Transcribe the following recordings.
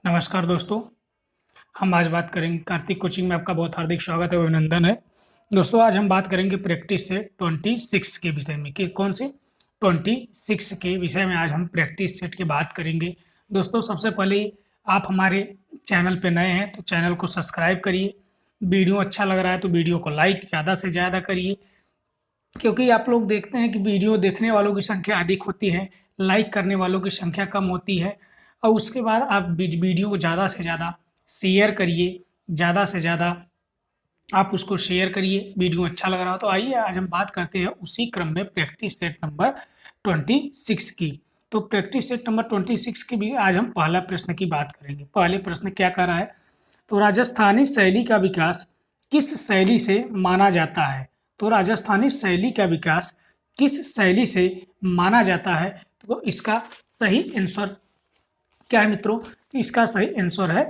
नमस्कार दोस्तों, हम आज बात करेंगे कार्तिक कोचिंग में आपका बहुत हार्दिक स्वागत है, अभिनंदन है। दोस्तों आज हम बात करेंगे प्रैक्टिस सेट 26 के विषय में कि कौन से 26 के विषय में आज हम प्रैक्टिस सेट की बात करेंगे। दोस्तों सबसे पहले आप हमारे चैनल पे नए हैं तो चैनल को सब्सक्राइब करिए। वीडियो अच्छा लग रहा है तो वीडियो को लाइक ज़्यादा से ज़्यादा करिए, क्योंकि आप लोग देखते हैं कि वीडियो देखने वालों की संख्या अधिक होती है, लाइक करने वालों की संख्या कम होती है। और उसके बाद आप वीडियो को ज़्यादा से ज़्यादा शेयर करिए, ज़्यादा से ज़्यादा आप उसको शेयर करिए। वीडियो अच्छा लग रहा हो तो आइए आज हम बात करते हैं उसी क्रम में प्रैक्टिस सेट नंबर 26 की। तो प्रैक्टिस सेट नंबर 26 की भी आज हम पहला प्रश्न की बात करेंगे। पहले प्रश्न क्या कर रहा है, तो राजस्थानी शैली का विकास किस शैली से माना जाता है। तो राजस्थानी शैली का विकास किस शैली से माना जाता है, तो इसका सही आंसर क्या है मित्रों, तो इसका सही आंसर है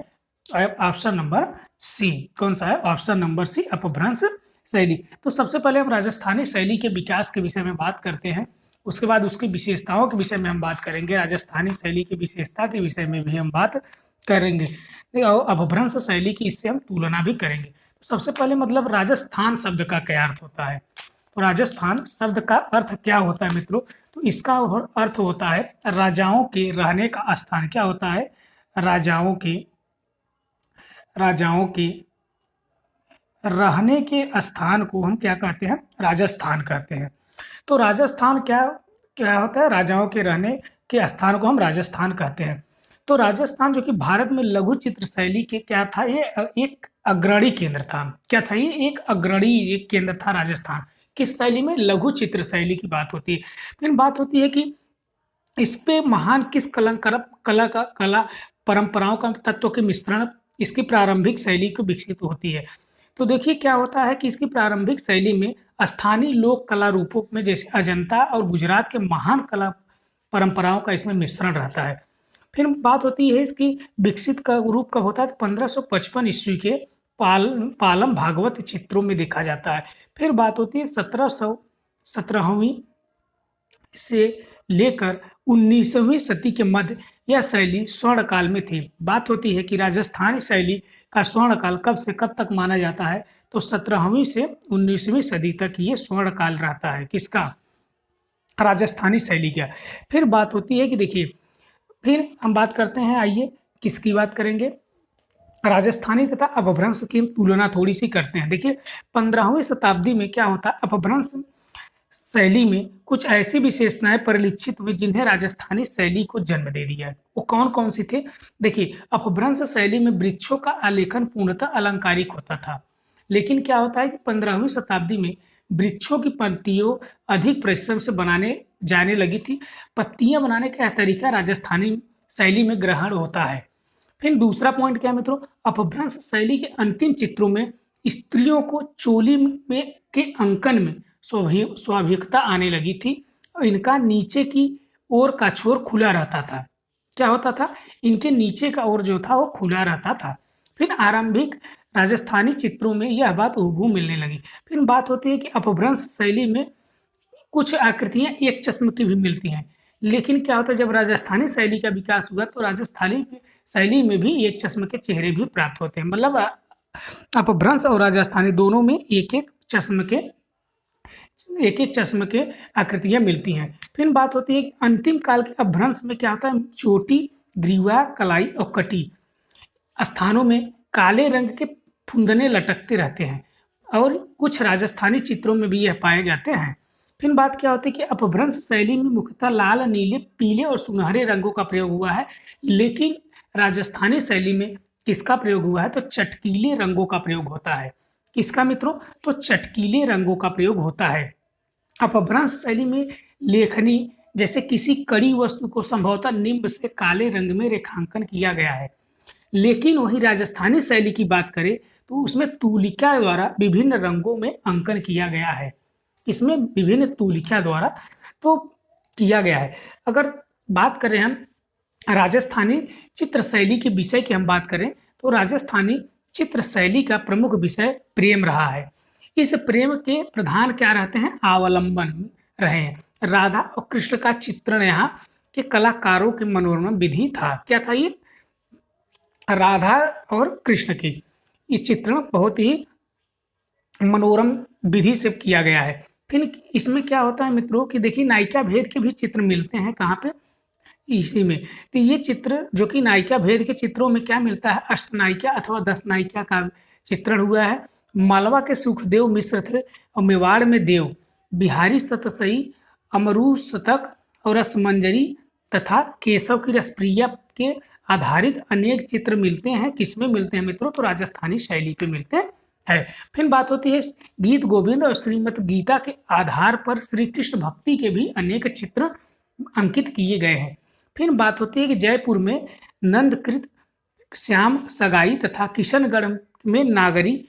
ऑप्शन नंबर सी। कौन सा है? ऑप्शन नंबर सी, अपभ्रंश शैली। तो सबसे पहले हम राजस्थानी शैली के विकास के विषय में बात करते हैं, उसके बाद उसकी विशेषताओं के विषय में हम बात करेंगे, राजस्थानी शैली की विशेषता के विषय में भी हम बात करेंगे, और अपभ्रंश शैली की इससे हम तुलना भी करेंगे। तो सबसे पहले मतलब राजस्थान शब्द का क्या अर्थ होता है, तो राजस्थान शब्द का अर्थ क्या होता है मित्रों, तो इसका अर्थ होता है राजाओं के रहने का स्थान। क्या होता है? राजाओं के रहने के स्थान को हम क्या कहते हैं? राजस्थान कहते हैं। तो राजस्थान क्या क्या होता है? राजाओं के रहने के स्थान को हम राजस्थान कहते हैं। तो राजस्थान जो कि भारत में लघु चित्र शैली के क्या था, ये एक अग्रणी केंद्र था। क्या था? ये एक अग्रणी एक केंद्र था राजस्थान। किस शैली में? लघु चित्र शैली की बात होती है। फिर बात होती है कि इस पे महान किस कला परंपराओं का तत्व के मिश्रण इसकी प्रारंभिक शैली को विकसित होती है। तो देखिए क्या होता है कि इसकी प्रारंभिक शैली में स्थानीय लोक कला रूपों में जैसे अजंता और गुजरात के महान कला परंपराओं का इसमें मिश्रण रहता है। फिर बात होती है इसकी विकसित का रूप कब होता है, 1555 ईस्वी के पालम भागवत चित्रों में देखा जाता है। फिर बात होती है 17वीं से लेकर 19वीं सदी के मध्य यह शैली स्वर्ण काल में थी। बात होती है कि राजस्थानी शैली का स्वर्ण काल कब से कब तक माना जाता है, तो 17वीं से 19वीं सदी तक ये स्वर्ण काल रहता है। किसका? राजस्थानी शैली का। फिर बात होती है कि देखिए, फिर हम बात करते हैं, आइए किसकी बात करेंगे, राजस्थानी तथा अपभ्रंश की तुलना थोड़ी सी करते हैं। देखिए 15वीं शताब्दी में क्या होता है, अपभ्रंश शैली में कुछ ऐसी विशेषताएं परिलक्षित हुई जिन्हें राजस्थानी शैली को जन्म दे दिया है। वो कौन कौन सी थे? देखिए अपभ्रंश शैली में वृक्षों का आलेखन पूर्णतः अलंकारिक होता था, लेकिन क्या होता है कि 15वीं शताब्दी में वृक्षों की पत्तियों अधिक परिश्रम से बनाने जाने लगी थी। पत्तियां बनाने का तरीका राजस्थानी शैली में ग्रहण होता है। फिर दूसरा पॉइंट क्या है मित्रों, अपभ्रंश शैली के अंतिम चित्रों में स्त्रियों को चोली में के अंकन में स्वाभाविकता आने लगी थी और इनका नीचे की ओर का छोर खुला रहता था। क्या होता था? इनके नीचे का ओर जो था वो खुला रहता था। फिर आरंभिक राजस्थानी चित्रों में यह बात हूबहू मिलने लगी। फिर बात होती है कि अपभ्रंश शैली में कुछ आकृतियां एक चश्म की भी मिलती हैं, लेकिन क्या होता है जब राजस्थानी शैली का विकास हुआ तो राजस्थानी शैली में भी एक चश्म के चेहरे भी प्राप्त होते हैं। मतलब अपभ्रंश और राजस्थानी दोनों में एक एक चश्म के आकृतियां मिलती हैं। फिर बात होती है कि अंतिम काल के अपभ्रंश में क्या होता है, चोटी, ग्रीवा, कलाई और कटी स्थानों में काले रंग के फुंदने लटकते रहते हैं और कुछ राजस्थानी चित्रों में भी यह पाए जाते हैं। फिर बात क्या होती है कि अपभ्रंश शैली में मुख्यतः लाल, नीले, पीले और सुनहरे रंगों का प्रयोग हुआ है, लेकिन राजस्थानी शैली में किसका प्रयोग हुआ है, तो चटकीले रंगों का प्रयोग होता है। किसका मित्रों? तो चटकीले रंगों का प्रयोग होता है। अपभ्रंश शैली में लेखनी जैसे किसी कड़ी वस्तु को संभवतः निम्ब से काले रंग में रेखांकन किया गया है, लेकिन वही राजस्थानी शैली की बात करें तो उसमें तूलिका द्वारा विभिन्न रंगों में अंकन किया गया है। इसमें विभिन्न तूलिका द्वारा तो किया गया है। अगर बात करें हम राजस्थानी चित्र शैली के विषय की हम बात करें तो राजस्थानी चित्र शैली का प्रमुख विषय प्रेम रहा है। इस प्रेम के प्रधान क्या रहते हैं? अवलंबन रहे हैं। राधा और कृष्ण का चित्रण यहाँ के कलाकारों के मनोरम विधि था। क्या था ये? राधा और कृष्ण की। ये चित्रण बहुत ही मनोरम विधि से किया गया है। फिर इसमें क्या होता है मित्रों कि देखिए नायिका भेद के भी चित्र मिलते हैं कहाँ पे, इसी में। तो ये चित्र जो कि नायिका भेद के चित्रों में क्या मिलता है, अष्टनायिका अथवा 10 नायिका का चित्रण हुआ है। मालवा के सुखदेव मिश्र थे और मेवाड़ में देव, बिहारी सतसई, अमरू शतक और रसमंजरी तथा केशव की रसप्रिया के आधारित अनेक चित्र मिलते हैं। किसमें मिलते हैं मित्रों, तो राजस्थानी शैली पे मिलते हैं। फिर बात होती है गीत गोविंद और श्रीमद् गीता के आधार पर श्री कृष्ण भक्ति के भी अनेक चित्र अंकित किए गए हैं। फिर बात होती है कि जयपुर में नंदकृत, श्याम सगाई तथा किशनगढ़ में नागरी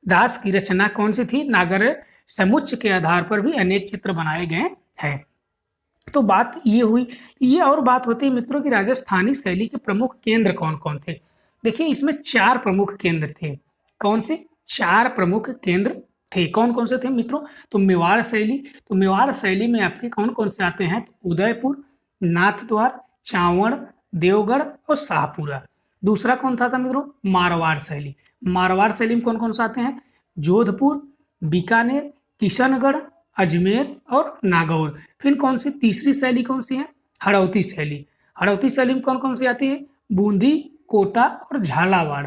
दास की रचना कौन सी थी, नागर समुच्चय के आधार पर भी अनेक चित्र बनाए गए हैं। तो बात ये हुई। ये और बात होती है मित्रों की राजस्थानी शैली के प्रमुख केंद्र कौन कौन थे। देखिए इसमें 4 प्रमुख केंद्र थे। कौन से 4 प्रमुख केंद्र थे, कौन कौन से थे मित्रों, तो मेवाड़ शैली। तो मेवाड़ शैली में आपके कौन कौन से आते हैं, तो उदयपुर, नाथद्वार, चावड़, देवगढ़ और शाहपुरा। दूसरा कौन था मित्रों, मारवाड़ शैली। मारवाड़ शैली में कौन कौन से आते हैं, जोधपुर, बीकानेर, किशनगढ़, अजमेर और नागौर। फिर कौन सी तीसरी शैली कौन सी है, हड़ौती शैली। हड़ौती शैली में कौन कौन सी आती है, बूंदी, कोटा और झालावाड़।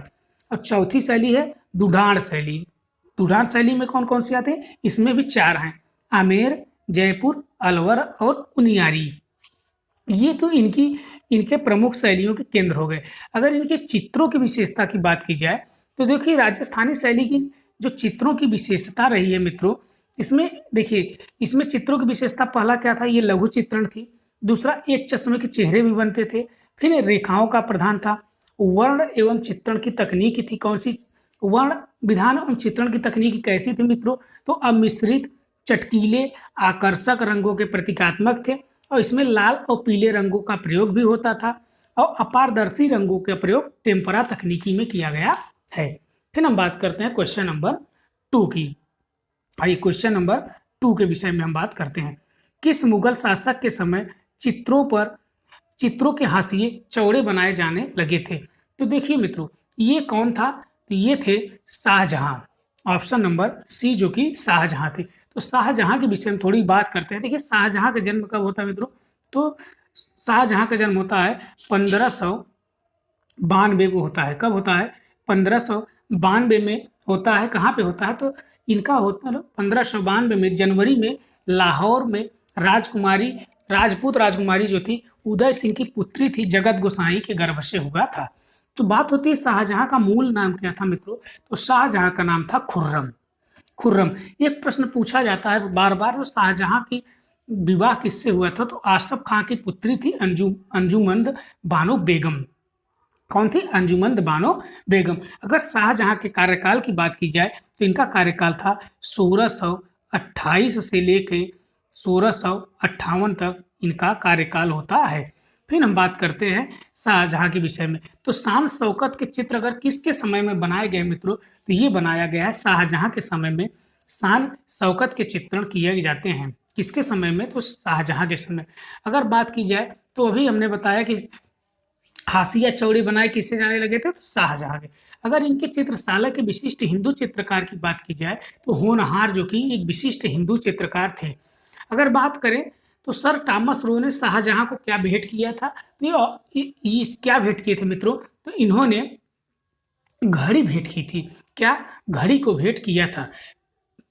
और चौथी शैली है दुढ़ाड़ शैली। दुढ़ाड़ शैली में कौन कौन सी आती है, इसमें भी 4 हैं, आमेर, जयपुर, अलवर और उनियारी। ये तो इनके प्रमुख शैलियों के केंद्र हो गए। अगर इनके चित्रों की विशेषता की बात की जाए तो देखिए राजस्थानी शैली की जो चित्रों की विशेषता रही है मित्रों, इसमें देखिए इसमें चित्रों की विशेषता पहला क्या था, ये लघु चित्रण थी। दूसरा एक चश्मे के चेहरे भी बनते थे। फिर रेखाओं का प्रधान था। वर्ण एवं चित्रण की तकनीक थी कौन सी, वर्ण विधान एवं चित्रण की तकनीक कैसी थी मित्रों, तो अमिश्रित, चटकीले, आकर्षक रंगों के प्रतीकात्मक थे और इसमें लाल और पीले रंगों का प्रयोग भी होता था और अपारदर्शी रंगों का प्रयोग टेम्परा तकनीकी में किया गया है। फिर हम बात करते हैं क्वेश्चन नंबर 2 की। आइए क्वेश्चन नंबर 2 के विषय में हम बात करते हैं। किस मुगल शासक के समय चित्रों के हाशिए चौड़े बनाए जाने लगे थे। तो देखिए मित्रों ये कौन था, तो ये थे शाहजहां। ऑप्शन नंबर सी जो कि शाहजहां थे। तो शाहजहां के विषय में थोड़ी बात करते हैं। देखिए शाहजहां का जन्म कब होता है मित्रों, तो शाहजहां का जन्म होता है 1592 को होता है। कब होता है, 1592 में होता है। कहाँ पे होता है, तो इनका होता है 1592 में जनवरी में लाहौर में राजपूत राजकुमारी जो थी उदय सिंह की पुत्री थी जगत गोसाई के गर्भ से हुआ था। तो बात होती है शाहजहां का मूल नाम क्या था मित्रों, तो शाहजहां का नाम था खुर्रम। खुर्रम। एक प्रश्न पूछा जाता है बार बार, तो शाहजहां की विवाह किससे हुआ था, तो आसफ खां की पुत्री थी अंजुमंद बानो बेगम। कौन थी, अंजुमंद बानो बेगम। अगर शाहजहां के कार्यकाल की बात की जाए तो इनका कार्यकाल था 1628 से लेके 1658 तक इनका कार्यकाल होता है। फिर हम बात करते हैं शाहजहां के विषय में। तो शान शौकत के चित्र अगर किसके समय में बनाए गए मित्रों, तो ये बनाया गया है शाहजहां के समय में। शान शौकत के चित्रण किए जाते हैं किसके समय में, तो शाहजहां के समय। अगर बात की जाए तो अभी हमने बताया कि हाशिया चौड़ी बनाए किससे जाने लगे थे, तो शाहजहां के। अगर इनके चित्रशाला के विशिष्ट हिंदू चित्रकार की बात की जाए तो होनहार जो कि एक विशिष्ट हिंदू चित्रकार थे। अगर बात करें तो सर थॉमस रो ने शाहजहां को क्या भेंट किया था, तो ये क्या भेंट किए थे मित्रों, तो इन्होंने घड़ी भेंट की थी। क्या, घड़ी को भेंट किया था।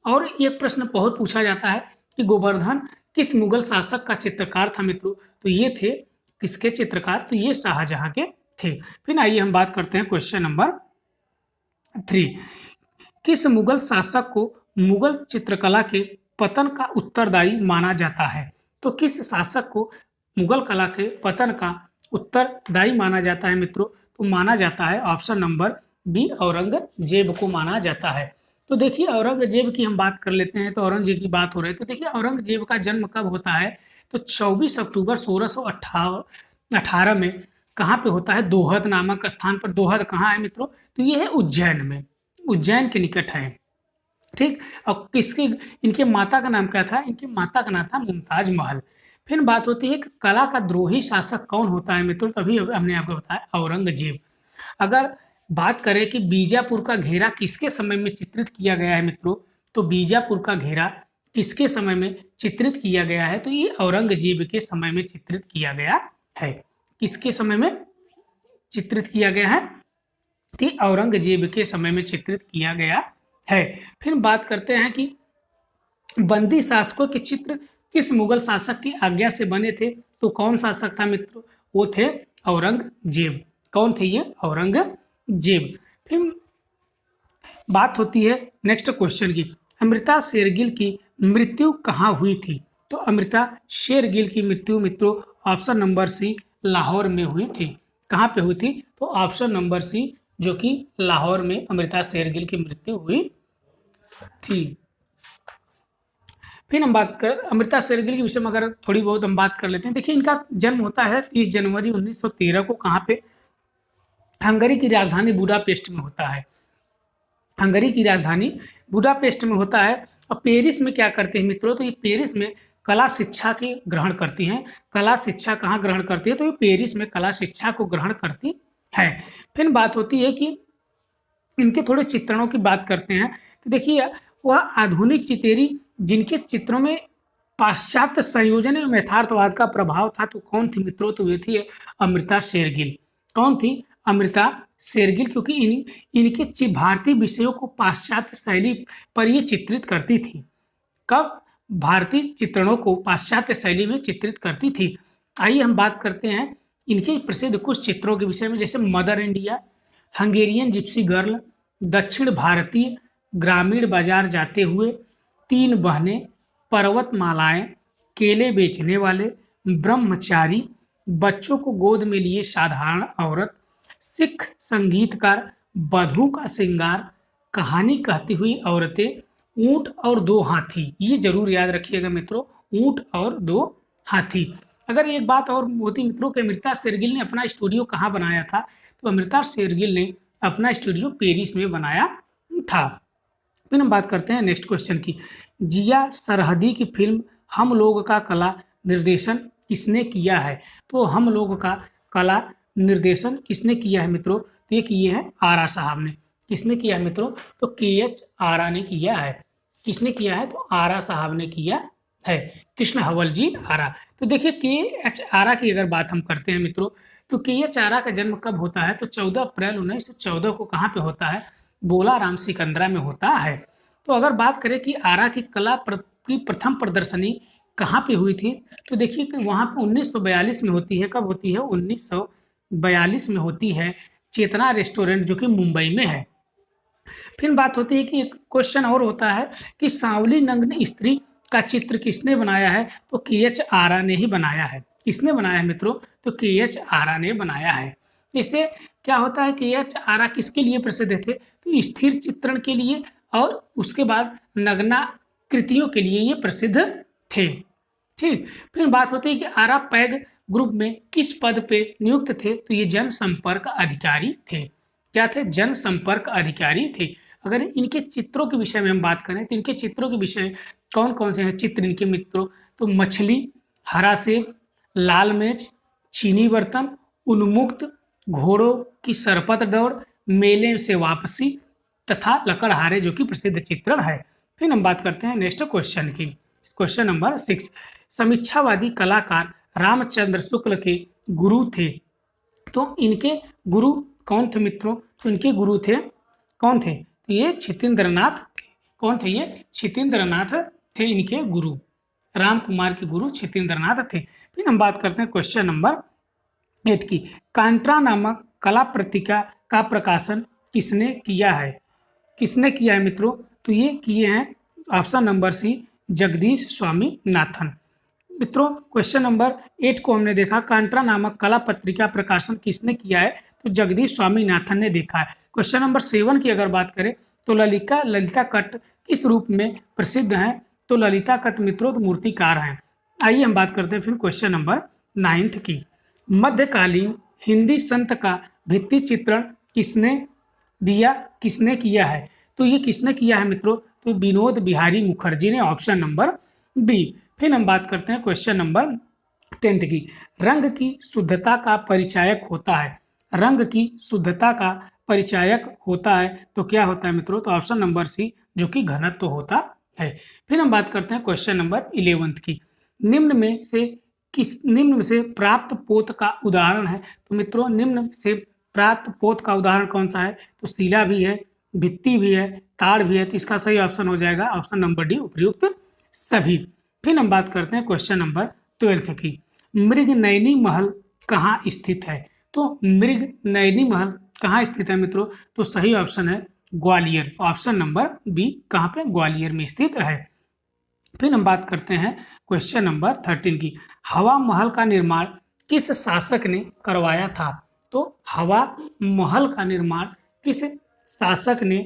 और एक प्रश्न बहुत पूछा जाता है कि गोवर्धन किस मुगल शासक का चित्रकार था मित्रों, तो ये थे किसके चित्रकार, तो ये शाहजहां के थे। फिर आइए हम बात करते हैं क्वेश्चन नंबर 3। किस मुगल शासक को मुगल चित्रकला के पतन का उत्तरदायी माना जाता है, तो किस शासक को मुगल कला के पतन का उत्तरदायी माना जाता है मित्रों, तो माना जाता है ऑप्शन नंबर बी, औरंगजेब को माना जाता है। तो देखिए औरंगजेब की हम बात कर लेते हैं। तो औरंगजेब की बात हो रही है, तो देखिए औरंगजेब का जन्म कब होता है, तो 24 अक्टूबर 1618 में कहाँ पे होता है, दोहद नामक स्थान पर। दोहद कहाँ है मित्रों, तो ये है उज्जैन में, उज्जैन के निकट है। ठीक, और किसके, इनके माता का नाम क्या था, इनकी माता का नाम था मुमताज महल। फिर बात होती है कि कला का द्रोही शासक कौन होता है मित्रों, तभी हमने आपको बताया औरंगजेब। अगर बात करें कि बीजापुर का घेरा किसके समय में चित्रित किया गया है मित्रों, तो बीजापुर का घेरा किसके समय में चित्रित किया गया है, तो ये औरंगजेब के समय में चित्रित किया गया है। किसके समय में चित्रित किया गया है, कि औरंगजेब के समय में चित्रित किया गया है। फिर बात करते हैं कि बंदी शासकों के चित्र किस मुगल शासक की आज्ञा से बने थे, तो कौन शासक था मित्रों, वो थे औरंगजेब। कौन थे ये, औरंगजेब। फिर बात होती है नेक्स्ट क्वेश्चन की, अमृता शेरगिल की मृत्यु कहाँ हुई थी, तो अमृता शेरगिल की मृत्यु मित्रों ऑप्शन नंबर सी लाहौर में हुई थी। कहाँ पे हुई थी, तो ऑप्शन नंबर सी जो कि लाहौर में अमृता शेरगिल की मृत्यु हुई थी। फिर हम बात कर अमृता शेरगिल के विषय में अगर थोड़ी बहुत हम बात कर लेते हैं। देखिए इनका जन्म होता है 30 जनवरी 1913 को, कहाँ पे, हंगरी की राजधानी बुडापेस्ट में होता है। हंगरी की राजधानी बुडापेस्ट में होता है। और पेरिस में क्या करते हैं मित्रों, तो ये पेरिस में कला शिक्षा के ग्रहण करती हैं। कला शिक्षा कहाँ ग्रहण करती है, तो ये पेरिस में कला शिक्षा को ग्रहण करती है। फिर बात होती है कि इनके थोड़े चित्रणों की बात करते हैं। तो देखिए वह आधुनिक चितेरी जिनके चित्रों में पाश्चात्य संयोजन एवं यथार्थवाद का प्रभाव था, तो कौन थी मित्रों, तो ये थी अमृता शेरगिल। कौन थी, अमृता शेरगिल, क्योंकि इनके भारतीय विषयों को पाश्चात्य शैली पर ये चित्रित करती थी। कब, भारतीय चित्रणों को पाश्चात्य शैली में चित्रित करती थी। आइए हम बात करते हैं इनके प्रसिद्ध कुछ चित्रों के विषय में, जैसे mother India, Hungarian Gypsy girl, दक्षिण भारतीय, ग्रामीण बाजार जाते हुए, तीन बहनें, पर्वतमालाएं, केले बेचने वाले, ब्रह्मचारी, बच्चों को गोद में लिए साधारण औरत, सिख संगीतकार, बधू का श्रृंगार, कहानी कहती हुई औरतें, ऊंट और दो हाथी। ये जरूर याद रखिएगा मित्रों, ऊंट और दो हाथी। अगर एक बात और होती मित्रों कि अमृता शेरगिल ने अपना स्टूडियो कहाँ बनाया था, तो अमृता शेरगिल ने अपना स्टूडियो पेरिस में बनाया था। फिर हम बात करते हैं नेक्स्ट क्वेश्चन की, जिया सरहदी की फिल्म हम लोग का कला निर्देशन किसने किया है, तो हम लोग का कला निर्देशन किसने किया है मित्रों, तो ये किए हैं आरा साहब ने। किसने किया है मित्रों, तो KH आरा ने किया है। किसने किया है, तो आरा साहब ने किया है, कृष्ण हवल जी आरा। तो देखिए KH आरा की अगर बात हम करते हैं मित्रों, तो KH आरा का जन्म कब होता है, तो 14 अप्रैल 1914 को कहाँ पे होता है, बोलाराम सिकंदरा में होता है। तो अगर बात करें कि आरा की कला की प्रथम प्रदर्शनी कहाँ पे हुई थी, तो देखिए कि वहाँ पे 1942 में होती है। कब होती है, 1942 में होती है, चेतना रेस्टोरेंट जो कि मुंबई में है। फिर बात होती है कि एक क्वेश्चन और होता है कि सांवली नग्न स्त्री का चित्र किसने बनाया है, तो KH आरा ने ही बनाया है। किसने बनाया है मित्रों, तो KH आरा ने बनाया है। इससे क्या होता है, KH आरा किसके लिए प्रसिद्ध थे, तो स्थिर चित्रण के लिए, और उसके बाद नग्ना कृतियों के लिए ये प्रसिद्ध थे। ठीक, फिर बात होती है कि आरा पैग ग्रुप में किस पद पे नियुक्त थे, तो ये जनसंपर्क अधिकारी थे। क्या थे, जनसंपर्क अधिकारी थे। अगर इनके चित्रों के विषय में हम बात करें, तो इनके चित्रों के विषय कौन कौन से हैं चित्र इनके मित्रों, तो मछली, हरा सेब, लाल मेज, चीनी बर्तन, उन्मुक्त, घोड़ों की सरपत दौड़, मेले से वापसी तथा लकड़हारे, जो कि प्रसिद्ध चित्रण है। फिर हम बात करते हैं नेक्स्ट क्वेश्चन की, क्वेश्चन नंबर 6, समीक्षावादी कलाकार रामचंद्र शुक्ल के गुरु थे, तो इनके गुरु कौन थे मित्रों, तो इनके गुरु थे, कौन थे, तो ये क्षितेंद्रनाथ थे। कौन थे, ये क्षितेंद्रनाथ थे इनके गुरु, राम कुमार के गुरु क्षितेंद्रनाथ थे। फिर हम बात करते हैं क्वेश्चन नंबर 8 की, कांट्रा नामक कला पत्रिका का प्रकाशन किसने किया है। किसने किया है मित्रों, तो ये किए हैं option number C Jagdish Swaminathan. मित्रों क्वेश्चन नंबर 8 को हमने देखा, कांट्रा नामक कला पत्रिका प्रकाशन किसने किया है, तो जगदीश स्वामीनाथन ने देखा है। क्वेश्चन नंबर 7 की अगर बात करें, तो ललिता कट्ट किस रूप में प्रसिद्ध हैं, तो ललिता कट्ट मित्रों तो मूर्तिकार हैं। आइए हम बात करते हैं फिर क्वेश्चन नंबर 9 की, मध्यकालीन हिंदी संत का भित्ति चित्रण किसने दिया, किसने किया है, तो ये किसने किया है मित्रों, तो विनोद बिहारी मुखर्जी ने, ऑप्शन नंबर बी। फिर हम बात करते हैं क्वेश्चन नंबर 10 की, रंग की शुद्धता का परिचायक होता है। रंग की शुद्धता का परिचायक होता है तो क्या होता है मित्रों? तो ऑप्शन नंबर सी, जो कि घनत्व होता है। फिर हम बात करते हैं क्वेश्चन नंबर 11 की। निम्न में से प्राप्त पोत का उदाहरण है। तो मित्रों, निम्न से प्राप्त पोत का उदाहरण कौन सा है? तो शिला भी है, भित्ति भी है, ताड़ भी है। तो इसका सही ऑप्शन हो जाएगा ऑप्शन नंबर डी, उपर्युक्त सभी। फिर हम बात करते हैं क्वेश्चन नंबर 12 की। मृगनयनी महल कहाँ स्थित है? तो मृगनयनी महल कहाँ स्थित है मित्रों? तो सही ऑप्शन है ग्वालियर, ऑप्शन नंबर बी। कहाँ पे? ग्वालियर में स्थित है। फिर हम बात करते हैं क्वेश्चन नंबर 13 की। हवा महल का निर्माण किस शासक ने करवाया था? तो हवा महल का निर्माण किस शासक ने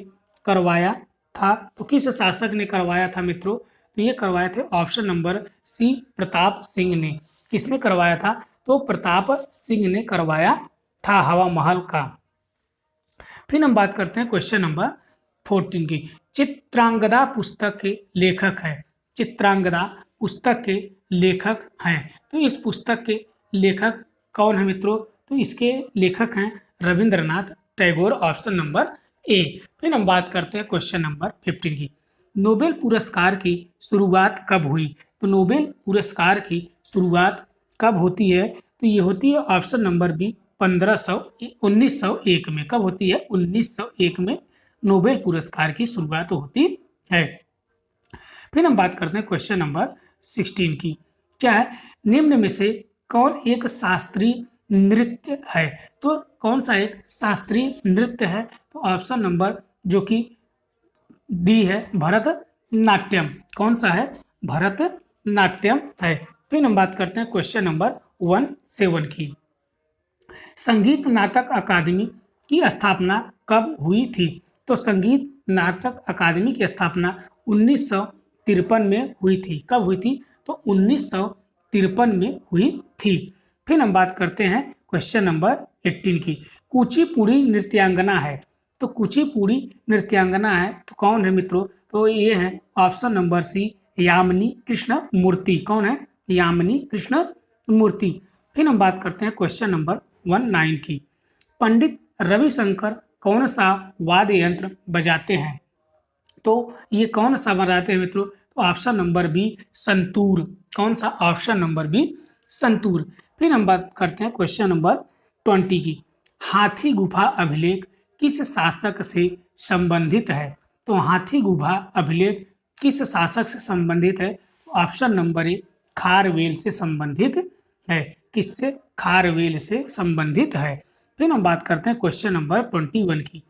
करवाया था? तो किस शासक ने करवाया था मित्रों? तो ये करवाए थे option number C, Pratap Singh ने। किसने करवाया था? तो प्रताप सिंह ने करवाया था हवा महल का। फिर हम बात करते हैं क्वेश्चन नंबर 14 की। चित्रांगदा पुस्तक के लेखक है। चित्रांगदा पुस्तक के लेखक हैं। तो इस पुस्तक के लेखक कौन है मित्रों? तो इसके लेखक हैं Rabindranath Tagore, option number A. फिर हम बात करते हैं क्वेश्चन नंबर 15 की। नोबेल पुरस्कार की शुरुआत कब हुई? तो नोबेल पुरस्कार की शुरुआत कब होती है? तो ये होती है ऑप्शन नंबर बी, 1901 में। कब होती है? 1901 में नोबेल पुरस्कार की शुरुआत होती है। फिर हम बात करते हैं क्वेश्चन नंबर 16 की। क्या है? निम्न में से कौन एक शास्त्रीय नृत्य है? तो कौन सा एक शास्त्रीय नृत्य है? तो ऑप्शन नंबर जो कि डी है, भरतनाट्यम। कौन सा है? भरतनाट्यम है। फिर हम बात करते हैं क्वेश्चन नंबर 17 की। संगीत नाटक अकादमी की स्थापना कब हुई थी? तो संगीत नाटक अकादमी की स्थापना 1953 में हुई थी। कब हुई थी? तो 1953 में हुई थी। फिर हम बात करते हैं क्वेश्चन नंबर 18 की। कुचिपुड़ी नृत्यांगना है। तो कुचिपुड़ी नृत्यांगना है तो कौन है मित्रों? तो ये है option number C, Yamini Krishna Murthy. कौन है? यामिनी कृष्ण मूर्ति। फिर हम बात करते हैं क्वेश्चन नंबर 19 की। पंडित रविशंकर कौन सा वाद्य यंत्र बजाते हैं? तो ये कौन सा बजाते हैं मित्रों? तो ऑप्शन नंबर बी, संतूर। कौन सा? Option number B, santoor. फिर हम बात करते हैं क्वेश्चन नंबर 20 की। हाथी गुफा अभिलेख किस शासक से संबंधित है? तो हाथी गुफा अभिलेख किस शासक से संबंधित है? ऑप्शन नंबर ए, खारवेल से संबंधित है। किससे? खारवेल से संबंधित है। फिर हम बात करते हैं क्वेश्चन नंबर 21 की।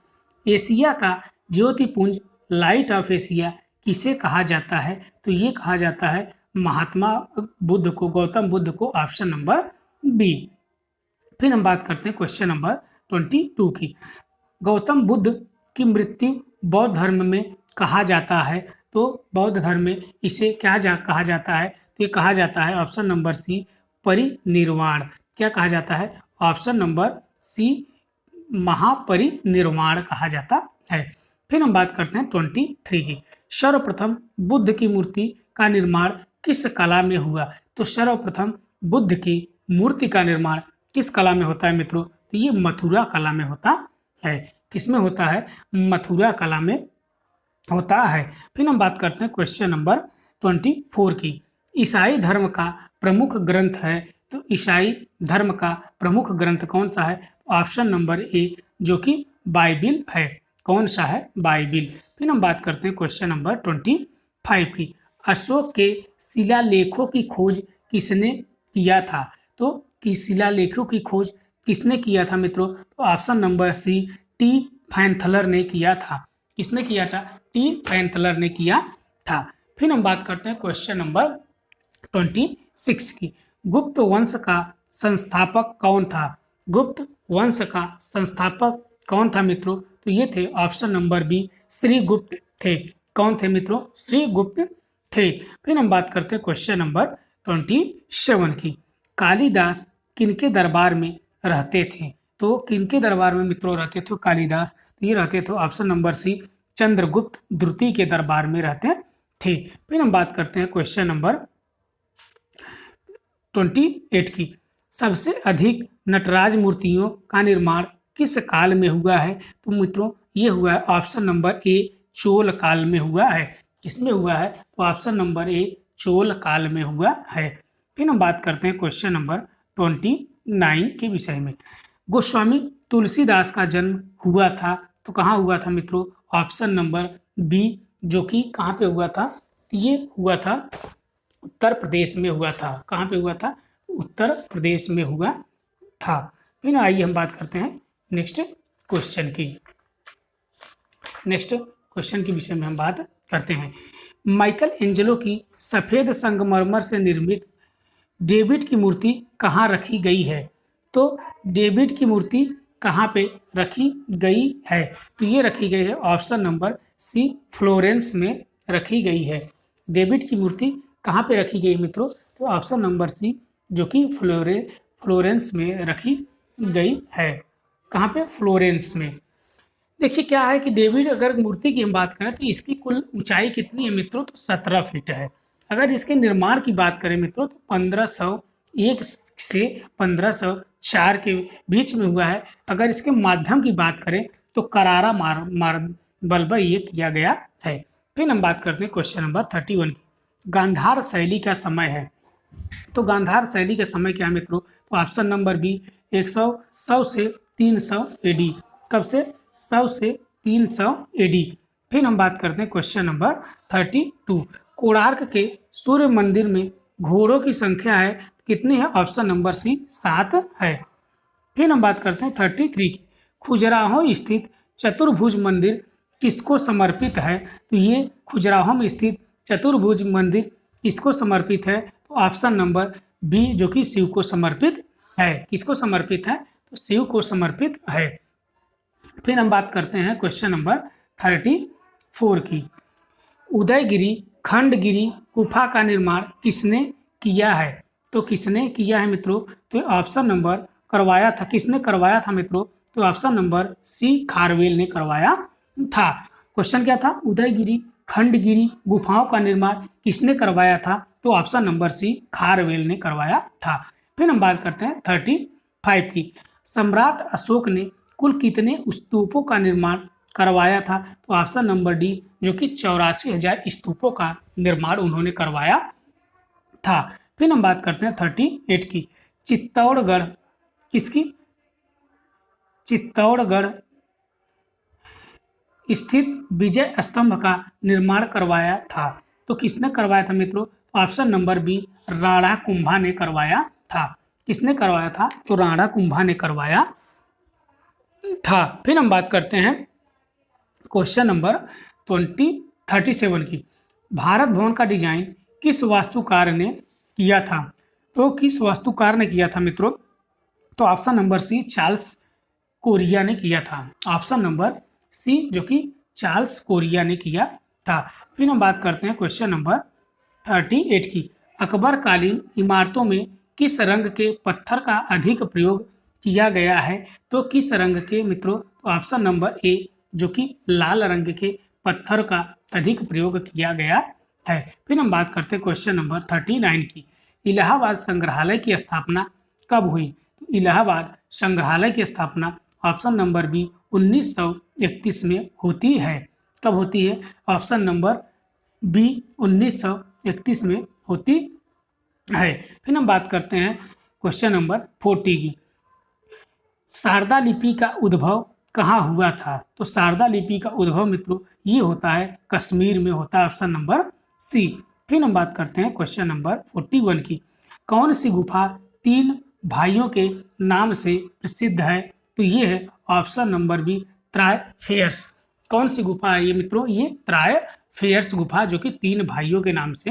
एशिया का ज्योतिपुंज, लाइट ऑफ एशिया किसे कहा जाता है? तो ये कहा जाता है महात्मा बुद्ध को, गौतम बुद्ध को, ऑप्शन नंबर बी। फिर हम बात करते हैं क्वेश्चन नंबर 22 की। गौतम बुद्ध की मृत्यु बौद्ध धर्म में कहा जाता है। तो बौद्ध धर्म में इसे कहा जाता है? तो ये कहा जाता है ऑप्शन नंबर सी, परिनिर्वाण। क्या कहा जाता है? ऑप्शन नंबर सी, महापरिनिर्वाण कहा जाता है। फिर हम बात करते हैं 23 की। सर्वप्रथम बुद्ध की मूर्ति का निर्माण किस कला में हुआ? तो सर्वप्रथम बुद्ध की मूर्ति का निर्माण किस कला में होता है मित्रों? तो ये मथुरा कला में होता है। किसमें होता है? मथुरा कला में होता है। फिर हम बात करते हैं क्वेश्चन नंबर 24 की। ईसाई धर्म का प्रमुख ग्रंथ है। तो ईसाई धर्म का प्रमुख ग्रंथ कौन सा है? ऑप्शन नंबर ए, जो कि बाइबिल है। कौन सा है? बाइबिल। फिर हम बात करते हैं क्वेश्चन नंबर 25 की। अशोक के शिलालेखों की खोज किसने किया था? तो कि शिलालेखों की खोज किसने किया था मित्रों? तो ऑप्शन नंबर सी, टी फैंथलर ने किया था। किसने किया था? टी फैंथलर ने किया था। फिर हम बात करते हैं क्वेश्चन नंबर 26 की। गुप्त वंश का संस्थापक कौन था? गुप्त वंश का संस्थापक कौन था मित्रों? तो ये थे ऑप्शन नंबर बी, श्री गुप्त थे। कौन थे मित्रों? श्री गुप्त थे। फिर हम बात करते हैं क्वेश्चन नंबर 27 की। कालिदास किनके दरबार में रहते थे? तो किनके दरबार में मित्रों रहते थे कालिदास? तो ये रहते थे ऑप्शन नंबर सी, चंद्रगुप्त द्वितीय के दरबार में रहते थे। फिर हम बात करते हैं क्वेश्चन नंबर 28 की। सबसे अधिक नटराज मूर्तियों का निर्माण किस काल में हुआ है? तो मित्रों ये हुआ है ऑप्शन नंबर ए चोल काल में हुआ है। किसमें हुआ है? तो ऑप्शन नंबर ए चोल काल में हुआ है। फिर हम बात करते हैं क्वेश्चन नंबर 29 के विषय में। गोस्वामी तुलसीदास का जन्म हुआ था तो कहाँ हुआ था मित्रों? ऑप्शन नंबर बी, जो कि कहाँ पे हुआ था? ये हुआ था उत्तर प्रदेश में हुआ था। कहाँ पे हुआ था? उत्तर प्रदेश में हुआ था। फिर आइए हम बात करते हैं नेक्स्ट क्वेश्चन की। नेक्स्ट क्वेश्चन के विषय में हम बात करते हैं। माइकल एंजेलो की सफ़ेद संगमरमर से निर्मित डेविड की मूर्ति कहाँ रखी गई है? तो डेविड की मूर्ति कहाँ पे रखी गई है? तो ये रखी गई है ऑप्शन नंबर सी फ्लोरेंस में रखी गई है। डेविड की मूर्ति कहाँ पे रखी गई मित्रों? तो ऑप्शन नंबर सी, जो कि फ्लोरेंस में रखी गई है। कहाँ पे? फ्लोरेंस में। देखिए क्या है कि डेविड अगर मूर्ति की हम बात करें तो इसकी कुल ऊंचाई कितनी है मित्रों? तो 17 फीट है। अगर इसके निर्माण की बात करें मित्रों तो 1501 से 1504 के बीच में हुआ है। अगर इसके माध्यम की बात करें तो करारा मार्बल पर ये किया गया है। फिर हम बात करते हैं क्वेश्चन नंबर 31 की। गांधार शैली का समय है। तो गांधार शैली का समय क्या है मित्रों? तो ऑप्शन नंबर बी 100 से 300 एडी। कब से? 100 से 300 एडी। फिर हम बात करते हैं क्वेश्चन नंबर 32। कोणार्क के सूर्य मंदिर में घोड़ों की संख्या है कितनी है? ऑप्शन नंबर सी 7 है। फिर हम बात करते हैं 33 की। खजुराहो स्थित चतुर्भुज मंदिर किसको समर्पित है? तो ये खजुराहो में स्थित चतुर्भुज मंदिर किसको समर्पित है? तो ऑप्शन नंबर बी, जो कि शिव को समर्पित है। किसको समर्पित है? तो शिव को समर्पित है। फिर हम बात करते हैं क्वेश्चन नंबर 34 की। उदयगिरी खंडगिरी गुफा का निर्माण किसने किया है? तो किसने किया है मित्रों? तो ऑप्शन नंबर करवाया था। किसने करवाया था मित्रों? तो ऑप्शन नंबर सी खारवेल ने करवाया था। क्वेश्चन क्या था? उदयगिरी खंडगिरी गुफाओं का निर्माण किसने करवाया था? तो ऑप्शन नंबर सी खारवेल ने करवाया था। फिर हम बात करते हैं 35 की। सम्राट अशोक ने कुल कितने स्तूपों का निर्माण करवाया था? तो ऑप्शन नंबर डी, जो कि 84,000 स्तूपों का निर्माण उन्होंने करवाया था। फिर हम बात करते हैं 38 की। चित्तौड़गढ़ किसकी? चित्तौड़गढ़ स्थित विजय स्तंभ का निर्माण करवाया था। तो किसने करवाया था मित्रों? Option number B Rana Kumbha ने करवाया था। किसने करवाया था? तो राणा कुंभा ने करवाया था। फिर हम बात करते हैं क्वेश्चन नंबर 37 की। भारत भवन का डिजाइन किस वास्तुकार ने किया था? तो किस वास्तुकार ने किया था मित्रों? तो option number C Charles Correa ने किया था। ऑप्शन नंबर सी, जो कि चार्ल्स कोरिया ने किया था। फिर हम बात करते हैं क्वेश्चन नंबर 38 की। अकबरकालीन इमारतों में किस रंग के पत्थर का अधिक प्रयोग किया गया है? तो किस रंग के मित्रों? तो ऑप्शन नंबर ए, जो कि लाल रंग के पत्थर का अधिक प्रयोग किया गया है। फिर हम बात करते हैं क्वेश्चन नंबर 39 की। इलाहाबाद संग्रहालय की स्थापना कब हुई? तो इलाहाबाद संग्रहालय की स्थापना ऑप्शन नंबर बी 1931 में होती है। कब होती है? ऑप्शन नंबर बी 1931 में होती है। फिर हम बात करते हैं क्वेश्चन नंबर 40 की। शारदा लिपि का उद्भव कहाँ हुआ था? तो शारदा लिपि का उद्भव मित्रों ये होता है कश्मीर में होता है। Option number C. फिर हम बात करते हैं क्वेश्चन नंबर 41 की। कौन सी गुफा 3 भाइयों के नाम से प्रसिद्ध है? तो ये है ऑप्शन नंबर बी त्रायफेयर्स। कौन सी गुफा है ये मित्रों? ये त्रायफेयर्स गुफा, जो कि 3 भाइयों के नाम से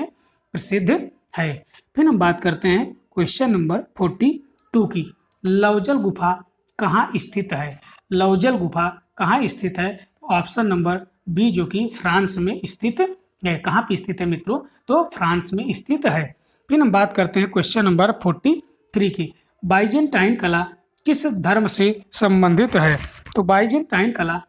प्रसिद्ध है। फिर हम बात करते हैं क्वेश्चन नंबर 42 की। लौजल गुफा कहाँ स्थित है? लौजल गुफा कहाँ स्थित है? ऑप्शन नंबर बी, जो कि फ्रांस में स्थित है। कहाँ पे स्थित है मित्रों? तो फ्रांस में स्थित है। फिर हम बात करते हैं क्वेश्चन नंबर 43 की। बाइजेंटाइन कला किस धर्म से संबंधित है? तो बाइजेंटाइन कला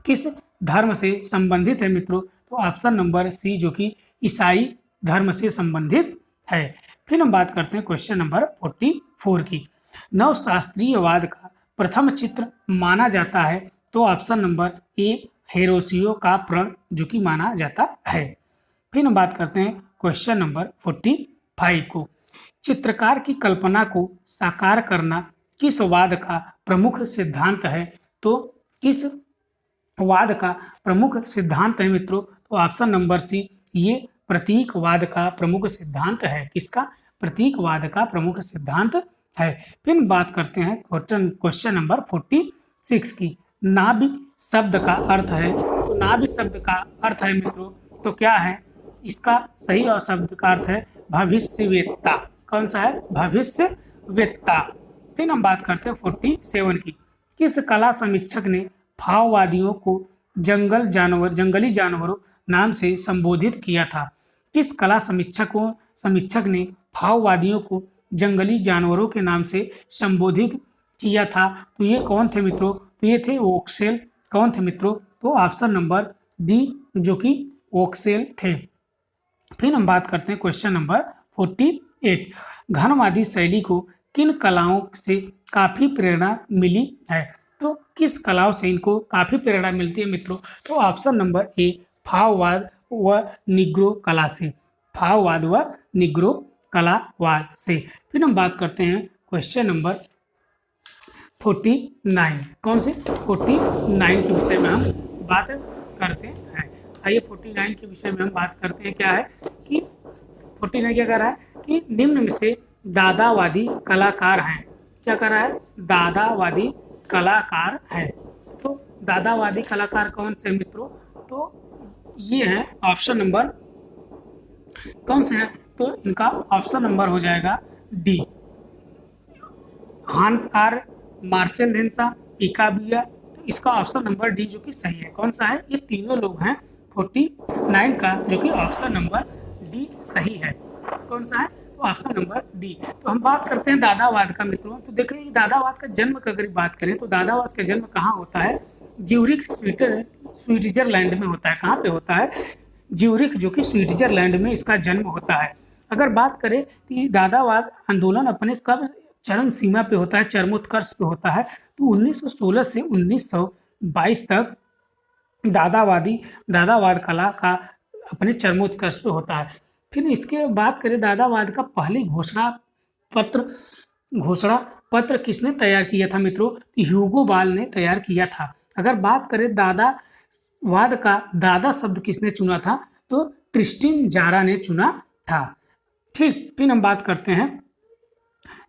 किस धर्म से संबंधित है मित्रों? तो ऑप्शन नंबर सी, जो कि ईसाई धर्म से संबंधित है। फिर हम बात करते हैं क्वेश्चन नंबर 44 की। नवशास्त्रीयवाद का प्रथम चित्र माना जाता है तो ऑप्शन नंबर ए हिरोशियो का प्रण जो कि माना जाता है। फिर हम बात करते हैं क्वेश्चन नंबर 45 को। चित्रकार की कल्पना को साकार करना किस वाद का प्रमुख सिद्धांत है? तो किस वाद का प्रमुख सिद्धांत है मित्रों? तो ऑप्शन नंबर सी, ये प्रतीकवाद का प्रमुख सिद्धांत है। किसका? प्रतीकवाद का प्रमुख सिद्धांत है। फिर बात करते हैं क्वेश्चन नंबर 46 की। नाभि शब्द का अर्थ है, तो नाभि शब्द का अर्थ है मित्रों, तो क्या है इसका सही और शब्द का अर्थ है भविष्यवेत्ता। कौन सा है? भविष्यवेत्ता। फिर हम बात करते हैं 47 की। किस कला समीक्षक ने भाववादियों को जंगली जानवरों नाम से संबोधित किया था? किस कला समीक्षक ने भाववादियों को जंगली जानवरों के नाम से संबोधित किया था? तो ये कौन थे मित्रों? तो ये थे वोक्सेल। कौन थे मित्रों? तो ऑप्शन नंबर डी जो कि वोक्सेल थे। फिर हम बात करते हैं क्वेश्चन नंबर 48। घनवादी शैली को किन कलाओं से काफी प्रेरणा मिली है? तो किस कलाओं से इनको काफी प्रेरणा मिलती है मित्रों? तो ऑप्शन नंबर ए भाववाद व निग्रो कला से। भाववाद व निग्रो कलावाद से। फिर हम बात करते हैं क्वेश्चन नंबर 49। कौन से? 49 के विषय में हम बात करते हैं। आइए 49 के विषय में हम बात करते हैं। क्या है कि 49 क्या कर रहा है कि निम्न में से दादावादी कलाकार हैं। क्या कर रहा है? दादावादी कलाकार है। तो दादावादी कलाकार कौन से मित्रों? तो ये है ऑप्शन नंबर कौन से है? तो इनका ऑप्शन नंबर हो जाएगा डी, हांस आर, मार्सेल देंसा, पिकाबिया। तो इसका ऑप्शन नंबर डी जो कि सही है। कौन सा है? ये तीनों लोग हैं 49 का जो कि ऑप्शन नंबर डी सही है। कौन सा है? तो ऑप्शन नंबर डी। तो हम बात करते हैं दादावाद का मित्रों। तो देखिए दादावाद का जन्म की अगर बात करें तो दादावाद का जन्म कहाँ होता है? ज्यूरिख स्विट्जरलैंड में होता है। कहाँ पे होता है? ज्यूरिख जो कि स्विट्जरलैंड में इसका जन्म होता है। अगर बात करें कि दादावाद आंदोलन अपने कब चरम सीमा पे होता है, चरमोत्कर्ष पे होता है, तो 1916 से 1922 तक दादावाद कला का अपने चरमोत्कर्ष पे होता है। फिर इसके बात करें दादावाद का पहली घोषणा पत्र किसने तैयार किया था मित्रों? ह्यूगो बॉस ने तैयार किया था। अगर बात करें दादावाद का दादा शब्द किसने चुना था? तो ट्रिस्टिन जारा ने चुना था। ठीक। फिर हम बात करते हैं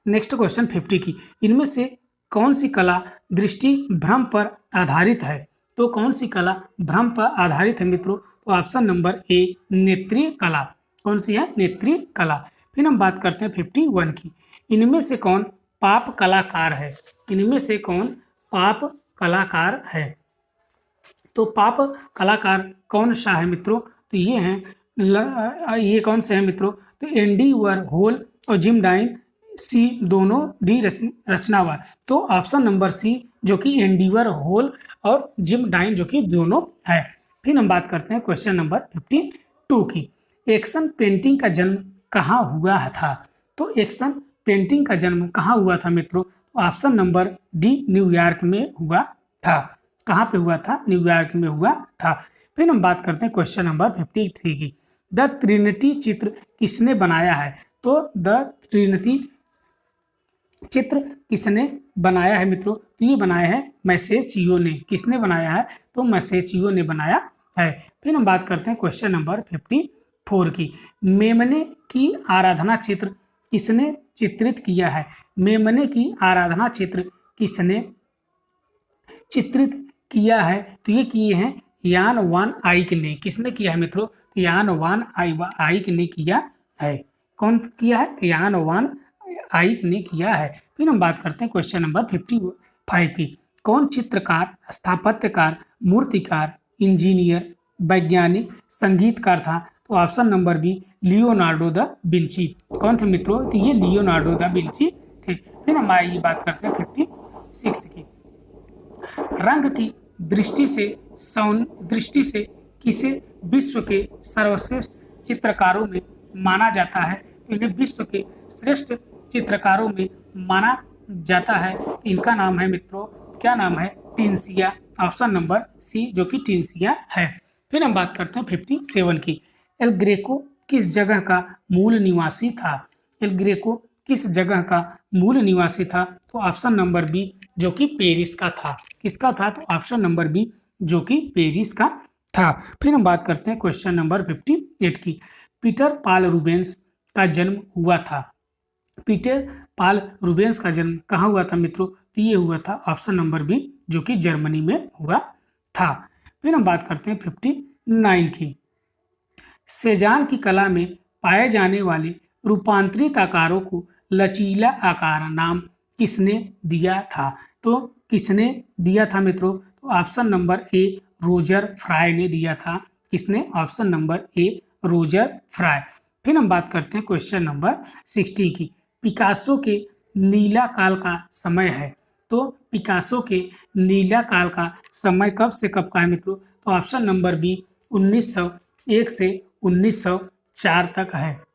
नेक्स्ट क्वेश्चन 50 की। इनमें से कौन सी कला दृष्टि भ्रम पर आधारित है? तो कौन सी कला भ्रम पर आधारित है मित्रों? तो ऑप्शन नंबर ए नेत्रीय कला। कौन सी है? नेत्रीय कला। फिर हम बात करते हैं 51 की। इनमें से कौन पाप कलाकार है? इनमें से कौन पाप कलाकार है? तो पाप कलाकार कौन सा है मित्रों? तो ये हैं ये कौन से हैं मित्रों? तो एंडी वॉरहोल और जिम डाइन, सी दोनों, डी रचनावाद। तो ऑप्शन नंबर सी जो कि एंडी वॉरहोल और जिम डाइन जो कि दोनों है। फिर हम बात करते हैं क्वेश्चन नंबर 52 की। एक्शन पेंटिंग का जन्म कहाँ हुआ था? तो एक्शन पेंटिंग का जन्म कहाँ हुआ था मित्रों? तो ऑप्शन नंबर डी न्यूयॉर्क में हुआ था। कहाँ पे हुआ था? न्यूयॉर्क में हुआ था। फिर हम बात करते हैं क्वेश्चन नंबर 53 की। द ट्रिनिटी चित्र किसने बनाया है? तो द ट्रिनिटी चित्र किसने बनाया है मित्रों? तो ये बनाया है मैसेचियो ने। किसने बनाया है? तो मैसेचियो ने बनाया है। फिर हम बात करते हैं क्वेश्चन नंबर 54 की। मेमने की आराधना चित्र किसने चित्रित किया है? मेमने की आराधना चित्र किसने चित्रित किया है? तो ये किए हैं यान वान आइक ने। किसने किया है मित्रों? यान वान आइक ने किया है। कौन किया है? यान वान आइक ने किया है। फिर हम बात करते हैं क्वेश्चन नंबर 55 की। कौन चित्रकार, स्थापत्यकार, मूर्तिकार, इंजीनियर, वैज्ञानिक, संगीतकार था? तो option number B Leonardo da Vinci. कौन थे मित्रों? तो ये लियोनार्डो दा विंची थे। फिर हम आइए बात करते हैं 56 की। रंग की दृष्टि से किसे विश्व के सर्वश्रेष्ठ चित्रकारों में माना जाता है? तो इन्हें विश्व के श्रेष्ठ चित्रकारों में माना जाता है। तो इनका नाम है मित्रों, क्या नाम है? टिनसिया। ऑप्शन नंबर सी जो कि टिनसिया है। फिर हम बात करते हैं 57 की। एल ग्रेको किस जगह का मूल निवासी था? एल ग्रेको किस जगह का मूल निवासी था? तो ऑप्शन नंबर बी जो कि पेरिस का था। किसका था? तो ऑप्शन नंबर बी जो कि पेरिस का था। फिर हम बात करते हैं क्वेश्चन नंबर 58 की। पीटर पाल रूबेंस का जन्म हुआ था। पीटर पाल रूबेंस का जन्म कहाँ हुआ था मित्रों? तो ये हुआ था ऑप्शन नंबर बी जो कि जर्मनी में हुआ था। फिर हम बात करते हैं 59 की। सेजान की कला में पाए जाने वाले रूपांतरित आकारों को लचीला आकार नाम किसने दिया था? तो किसने दिया था मित्रों? तो option number A Roger fry ने दिया था। किसने? Option number A Roger fry. फिर हम बात करते हैं क्वेश्चन नंबर 60 की। पिकासो के नीला काल का समय है। तो पिकासो के नीला काल का समय कब से कब का है मित्रों? तो ऑप्शन नंबर बी 1901 से 1904 तक है।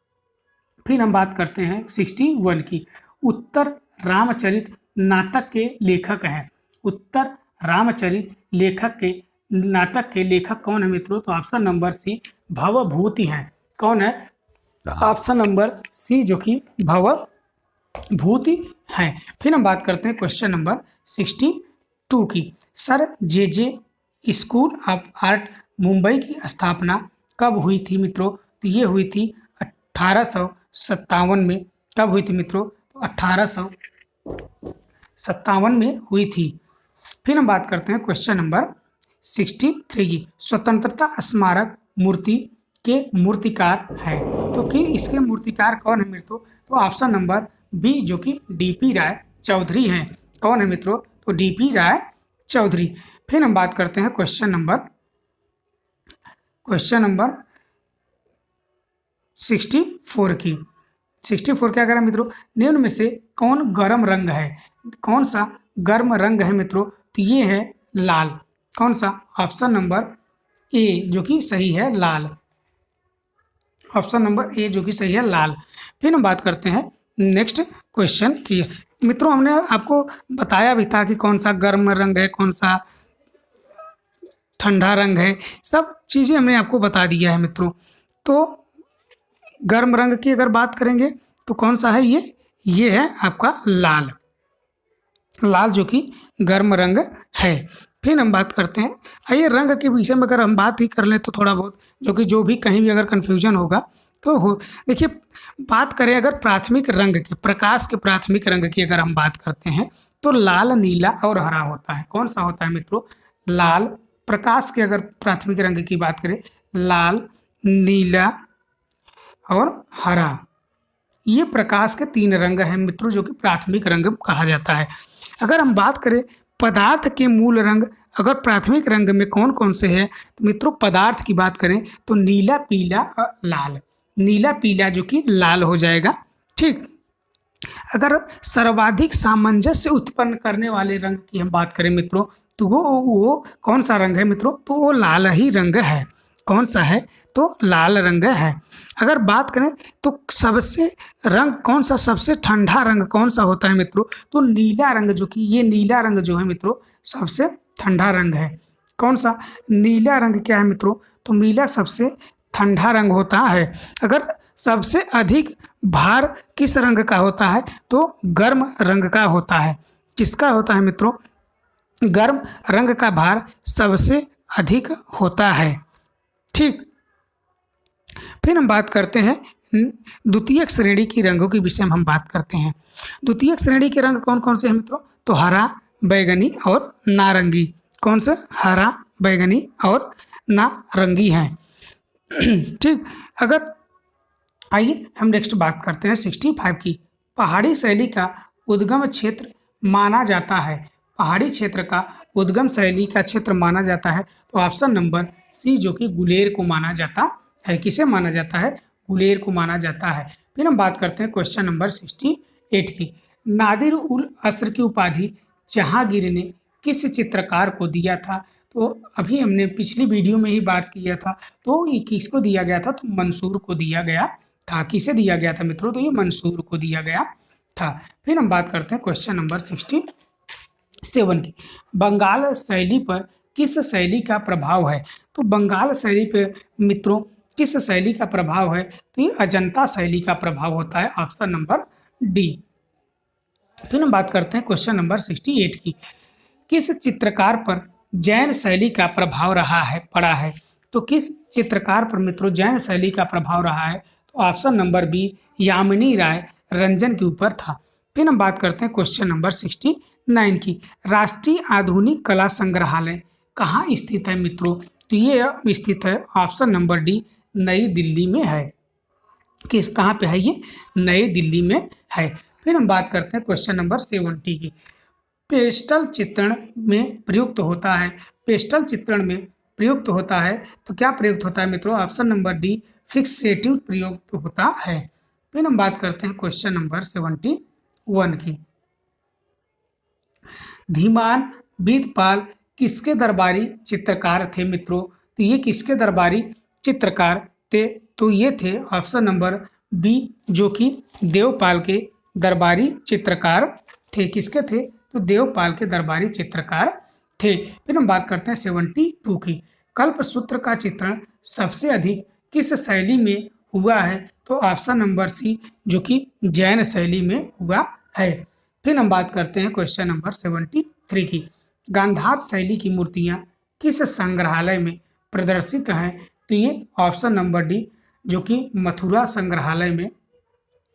फिर हम बात करते हैं 61 की। उत्तर रामचरित नाटक के लेखक हैं। उत्तर रामचरित लेखक के नाटक के लेखक कौन है मित्रों? तो ऑप्शन नंबर सी भवभूति हैं। कौन है? ऑप्शन नंबर सी जो कि भवभूति हैं। फिर हम बात करते हैं क्वेश्चन नंबर 62 की। Sir J school of art Mumbai की स्थापना कब हुई थी मित्रों? तो ये हुई थी 1857 में। कब हुई थी मित्रों? तो 1857 में हुई थी। फिर हम बात करते हैं क्वेश्चन नंबर 63 की। स्वतंत्रता स्मारक मूर्ति के मूर्तिकार हैं। तो कि इसके मूर्तिकार कौन है मित्रों? तो ऑप्शन नंबर बी जो कि डीपी राय चौधरी हैं। कौन है मित्रों? तो डीपी राय चौधरी। फिर हम बात करते हैं क्वेश्चन नंबर 64 की। 64 क्या करें मित्रों? निम्न में से कौन गर्म रंग है? कौन सा गर्म रंग है मित्रों? तो ये है लाल। कौन सा? ऑप्शन नंबर ए जो कि सही है लाल। ऑप्शन नंबर ए जो कि सही है लाल। फिर हम बात करते हैं नेक्स्ट क्वेश्चन की। मित्रों हमने आपको बताया भी था कि कौन सा गर्म रंग है, कौन सा ठंडा रंग है, सब चीज़ें हमने आपको बता दिया है मित्रों। तो गर्म रंग की अगर बात करेंगे तो कौन सा है? ये है आपका लाल। लाल जो कि गर्म रंग है। फिर हम बात करते हैं, आइए रंग के विषय में अगर हम बात ही कर लें तो थोड़ा बहुत जो भी कहीं भी अगर कन्फ्यूजन होगा तो हो। देखिए बात करें अगर प्राथमिक रंग के, प्रकाश के प्राथमिक रंग की अगर हम बात करते हैं तो लाल, नीला और हरा होता है। कौन सा होता है मित्रों? लाल। प्रकाश के अगर प्राथमिक रंग की बात करें, लाल, नीला और हरा, ये प्रकाश के 3 रंग हैं मित्रों जो कि प्राथमिक रंग कहा जाता है। अगर हम बात करें पदार्थ के मूल रंग, अगर प्राथमिक रंग में कौन कौन से हैं तो मित्रों पदार्थ की बात करें तो नीला, पीला और लाल। नीला, पीला जो कि लाल हो जाएगा। ठीक। अगर सर्वाधिक सामंजस्य उत्पन्न करने वाले रंग की हम बात करें मित्रों तो वो कौन सा रंग है मित्रों? तो वो लाल ही रंग है। कौन सा है? तो लाल रंग है। अगर बात करें तो सबसे रंग कौन सा, सबसे ठंडा रंग कौन सा होता है मित्रों? तो नीला रंग जो कि ये नीला रंग जो है मित्रों सबसे ठंडा रंग है। कौन सा? नीला रंग क्या है मित्रों? तो नीला सबसे ठंडा रंग होता है। अगर सबसे अधिक भार किस रंग का होता है? तो गर्म रंग का होता है। किसका होता है मित्रों? गर्म रंग का भार सबसे अधिक होता है। ठीक। फिर हम बात करते हैं द्वितीयक श्रेणी की रंगों के विषय में हम बात करते हैं। द्वितीयक श्रेणी के रंग कौन कौन से हैं मित्रों? तो हरा, बैगनी और नारंगी। कौन सा? हरा, बैगनी और नारंगी हैं। ठीक। अगर आइए हम नेक्स्ट बात करते हैं 65 की। पहाड़ी शैली का उद्गम क्षेत्र माना जाता है। पहाड़ी क्षेत्र का उद्गम शैली का क्षेत्र माना जाता है तो ऑप्शन नंबर सी जो कि गुलेर को माना जाता है। किसे माना जाता है? गुलेर को माना जाता है। फिर हम बात करते हैं क्वेश्चन नंबर 68 की। नादिर उल असर की उपाधि जहांगीर ने किस चित्रकार को दिया था? तो अभी हमने पिछली वीडियो में ही बात किया था, तो ये किसको दिया गया था? तो मंसूर को दिया गया था। किसे दिया गया था मित्रों? तो ये मंसूर को दिया गया था। फिर हम बात करते हैं क्वेश्चन नंबर 67 की। बंगाल शैली पर किस शैली का प्रभाव है? तो बंगाल शैली पे मित्रों किस शैली का प्रभाव है? तो ये अजंता शैली का प्रभाव होता है, ऑप्शन नंबर डी। फिर हम बात करते हैं क्वेश्चन नंबर 68 की। किस चित्रकार पर जैन शैली का प्रभाव रहा है पड़ा है? तो किस चित्रकार पर मित्रों जैन शैली का प्रभाव रहा है? तो ऑप्शन नंबर बी यामिनी राय रंजन के ऊपर था। फिर हम बात करते हैं क्वेश्चन नंबर 69 की। राष्ट्रीय आधुनिक कला संग्रहालय कहाँ स्थित है मित्रों? तो ये स्थित है ऑप्शन नंबर डी नई दिल्ली में है। किस कहाँ पे है ये? नई दिल्ली में है। फिर हम बात करते हैं क्वेश्चन नंबर 70 की। पेस्टल चित्रण में प्रयुक्त होता है। पेस्टल चित्रण में प्रयुक्त होता है तो क्या प्रयुक्त होता है मित्रों? ऑप्शन नंबर डी फिक्सेटिव प्रयुक्त होता है। फिर हम बात करते हैं क्वेश्चन नंबर 71 की। धीमान बीतपाल किसके दरबारी चित्रकार थे मित्रों? तो ये किसके दरबारी चित्रकार थे? तो ये थे ऑप्शन नंबर बी जो कि देवपाल के दरबारी चित्रकार थे। किसके थे? तो देवपाल के दरबारी चित्रकार थे। फिर हम बात करते हैं 72 की। कल्पसूत्र का चित्रण सबसे अधिक किस शैली में हुआ है? तो ऑप्शन नंबर सी जो कि जैन शैली में हुआ है। फिर हम बात करते हैं क्वेश्चन नंबर 73 की। गांधार शैली की मूर्तियां किस संग्रहालय में प्रदर्शित हैं? तो ये ऑप्शन नंबर डी जो कि मथुरा संग्रहालय में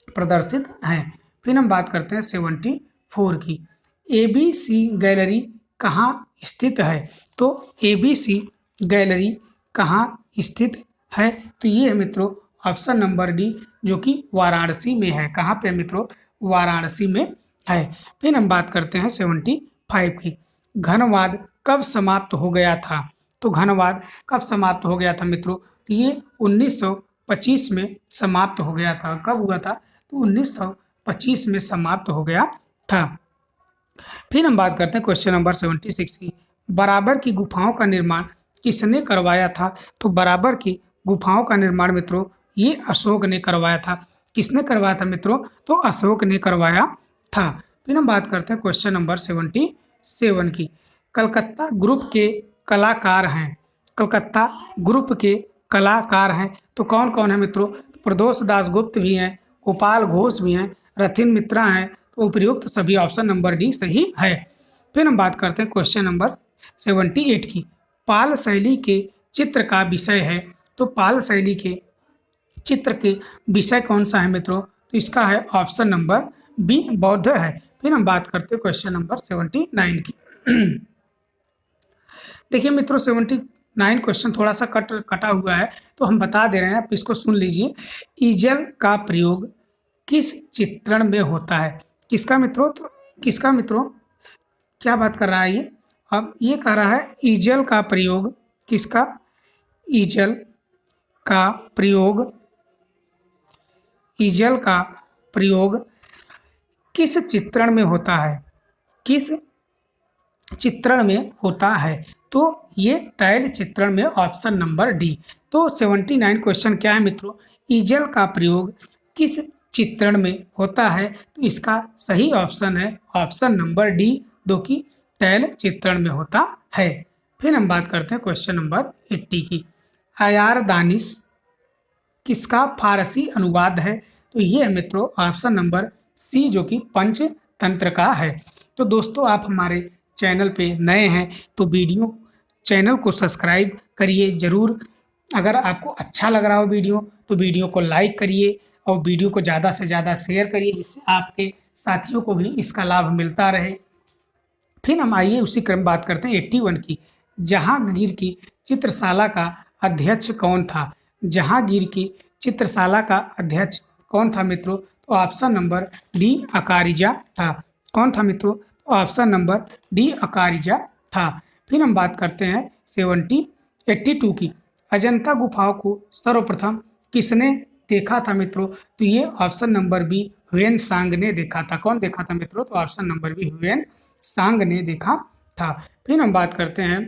प्रदर्शित हैं। फिर हम बात करते हैं 74 की। ABC गैलरी कहाँ स्थित है? तो ABC गैलरी कहाँ स्थित है? तो ये है मित्रों ऑप्शन नंबर डी जो कि वाराणसी में है। कहाँ पे मित्रों? वाराणसी में है। फिर हम बात करते हैं 75 की। घनवाद कब समाप्त हो गया था? तो घनवाद कब समाप्त हो गया था मित्रों? तो ये 1925 में समाप्त हो गया था। कब हुआ था? तो 1925 में समाप्त हो गया था। फिर हम बात करते हैं क्वेश्चन नंबर 76 की। बराबर की गुफाओं का निर्माण किसने करवाया था? तो बराबर की गुफाओं का निर्माण मित्रों ये अशोक ने करवाया था। किसने करवाया था मित्रों? तो अशोक ने करवाया था। फिर हम बात करते हैं क्वेश्चन नंबर 77 की। कलकत्ता ग्रुप के कलाकार हैं। कलकत्ता ग्रुप के कलाकार हैं तो कौन कौन है मित्रों? प्रदोष दास गुप्त भी हैं, गोपाल घोष भी हैं, रथिन मित्रा हैं। तो उपयुक्त सभी ऑप्शन नंबर डी सही है। फिर हम बात करते हैं क्वेश्चन नंबर 78 की। पाल शैली के चित्र का विषय है। तो पाल शैली के चित्र के विषय कौन सा है मित्रों? तो इसका है ऑप्शन नंबर बी बौद्ध है। फिर हम बात करते हैं क्वेश्चन नंबर 79 की। देखिए मित्रों 79 क्वेश्चन थोड़ा सा कटा हुआ है तो हम बता दे रहे हैं, आप इसको सुन लीजिए। ईजल का प्रयोग किस चित्रण में होता है? किसका मित्रों? तो किसका मित्रों? क्या बात कर रहा है ये? अब ये कह रहा है ईजल का प्रयोग किसका? ईजल का प्रयोग ईजल का प्रयोग किस चित्रण में होता है? किस चित्रण में होता है? तो ये तैल चित्रण में, ऑप्शन नंबर डी। तो 79 क्वेश्चन क्या है मित्रों? ईजल का प्रयोग किस चित्रण में होता है? तो इसका सही ऑप्शन है ऑप्शन नंबर डी जो कि तैल चित्रण में होता है। फिर हम बात करते हैं क्वेश्चन नंबर 80 की। आयार दानिश किसका फारसी अनुवाद है? तो ये है मित्रों ऑप्शन नंबर सी जो कि पंचतंत्र का है। तो दोस्तों आप हमारे चैनल पे नए हैं तो चैनल को सब्सक्राइब करिए ज़रूर। अगर आपको अच्छा लग रहा हो वीडियो तो वीडियो को लाइक करिए और वीडियो को ज़्यादा से ज़्यादा शेयर करिए जिससे आपके साथियों को भी इसका लाभ मिलता रहे। फिर हम आइए उसी क्रम बात करते हैं 81 की। जहांगीर की चित्रशाला का अध्यक्ष कौन था? जहांगीर की चित्रशाला का अध्यक्ष कौन था मित्रों? तो ऑप्शन नंबर डी अकारिजा था। कौन था मित्रों? तो ऑप्शन नंबर डी अकारिजा था। फिर हम बात करते हैं 82 की। अजंता गुफाओं को सर्वप्रथम किसने देखा था मित्रों? तो ये ऑप्शन नंबर बी ह्वेन सांग ने देखा था। कौन देखा था मित्रों? तो ऑप्शन नंबर बी ह्वेन सांग ने देखा था। फिर हम बात करते हैं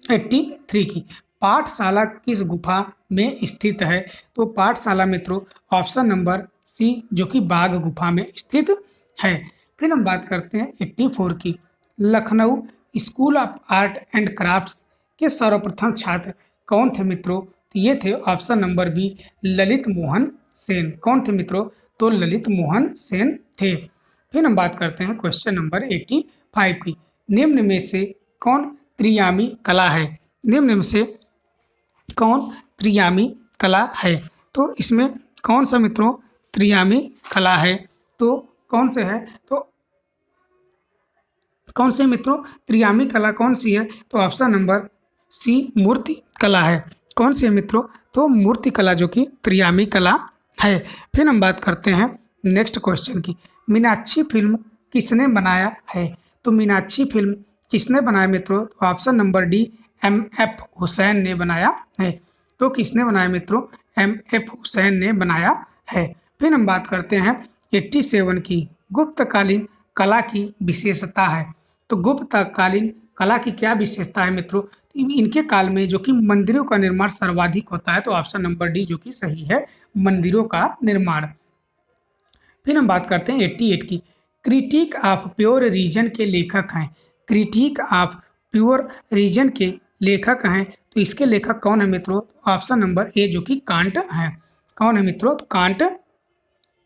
83 की। पाठशाला किस गुफा में स्थित है? तो पाठशाला मित्रों ऑप्शन नंबर सी जो कि बाघ गुफा में स्थित है। फिर हम बात करते हैं 84 की। Lucknow school of art and crafts के सर्वप्रथम छात्र कौन थे मित्रों? तो ये थे option number B Lalit Mohan Sen. कौन थे मित्रों? तो ललित मोहन सेन थे। फिर हम बात करते हैं क्वेश्चन नंबर 85 की। निम्न में से कौन त्रियामी कला है? निम्न में से कौन त्रियामी कला है? तो इसमें कौन सा मित्रों त्रियामी कला है? तो कौन से है? तो कौन से मित्रों त्रियामी कला कौन सी है? तो ऑप्शन नंबर सी मूर्ति कला है। कौन सी है मित्रों? तो मूर्ति कला जो कि त्रियामी कला है। फिर हम बात करते हैं नेक्स्ट क्वेश्चन की। मीनाक्षी फिल्म किसने बनाया है? तो मीनाक्षी फिल्म किसने बनाया मित्रों? तो option number D M.F. Hussain ने बनाया है। तो किसने बनाया मित्रों? M.F. हुसैन ने बनाया है। फिर हम बात करते हैं 87 की। गुप्तकालीन कला की विशेषता है। तो गुप्तकालीन कला की क्या विशेषता है मित्रों? इनके काल में जो कि मंदिरों का निर्माण सर्वाधिक होता है। तो ऑप्शन नंबर डी जो कि सही है, मंदिरों का निर्माण। फिर हम बात करते हैं 88 की। क्रिटिक ऑफ प्योर रीजन के लेखक हैं। क्रिटिक ऑफ प्योर रीजन के लेखक हैं। तो इसके लेखक कौन है मित्रों? ऑप्शन नंबर ए जो कि कांट है। कौन है मित्रों? तो कांट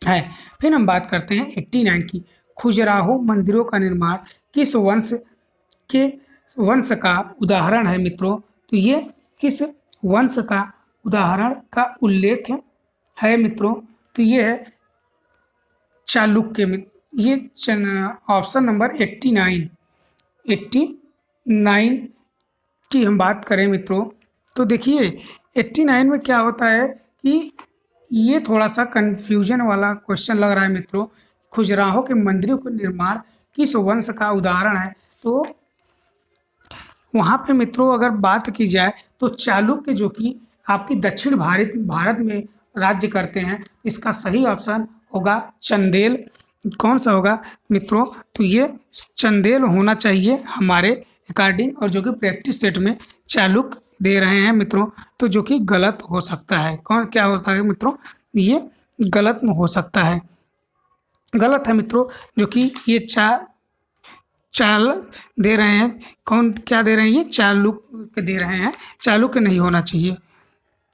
है। फिर हम बात करते हैं 89 की। खजुराहो मंदिरों का निर्माण किस वंश का उदाहरण है मित्रों? तो ये किस वंश का उदाहरण का उल्लेख है मित्रों? तो ये है चालुक्य। ये ऑप्शन नंबर 89 की हम बात करें मित्रों, तो देखिए 89 में क्या होता है कि ये थोड़ा सा कंफ्यूजन वाला क्वेश्चन लग रहा है मित्रों। खजुराहो के मंदिरों का निर्माण किस वंश का उदाहरण है? तो वहाँ पे मित्रों अगर बात की जाए तो चालुक्य जो कि आपकी दक्षिण भारत में राज्य करते हैं। इसका सही ऑप्शन होगा चंदेल। कौन सा होगा मित्रों? तो ये चंदेल होना चाहिए हमारे अकॉर्डिंग, और जो कि प्रैक्टिस सेट में चालुक्य दे रहे हैं मित्रों, तो जो कि गलत हो सकता है। कौन क्या होता है मित्रों? ये गलत हो सकता है, गलत है मित्रों। जो कि ये चाल दे रहे हैं, कौन क्या दे रहे हैं? ये चालुक्य दे रहे हैं। चालुक्य नहीं होना चाहिए,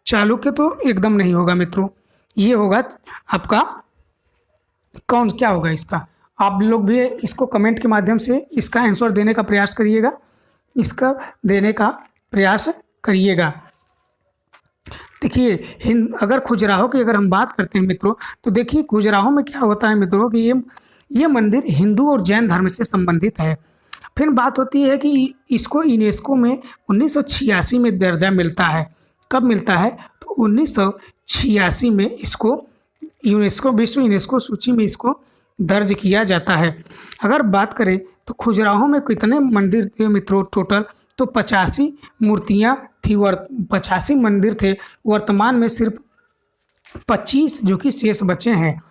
चालुक्य तो एकदम नहीं होगा मित्रों। ये होगा आपका कौन, क्या होगा इसका? आप लोग भी इसको कमेंट के माध्यम से इसका आंसर देने का प्रयास करिएगा, इसका देने का प्रयास करिएगा। देखिए अगर खजुराहो की अगर हम बात करते हैं मित्रों, तो देखिए खजुराहो में क्या होता है मित्रों कि ये मंदिर हिंदू और जैन धर्म से संबंधित है। फिर बात होती है कि इसको यूनेस्को में 1986 में दर्जा मिलता है। कब मिलता है? तो 1986 में इसको विश्व यूनेस्को सूची में इसको दर्ज किया जाता है। अगर बात करें तो खजुराहो में कितने मंदिर थे मित्रों टोटल? तो 85 मूर्तियाँ थी, 85 मंदिर थे। वर्तमान में सिर्फ 25 जो कि शेष बचे हैं,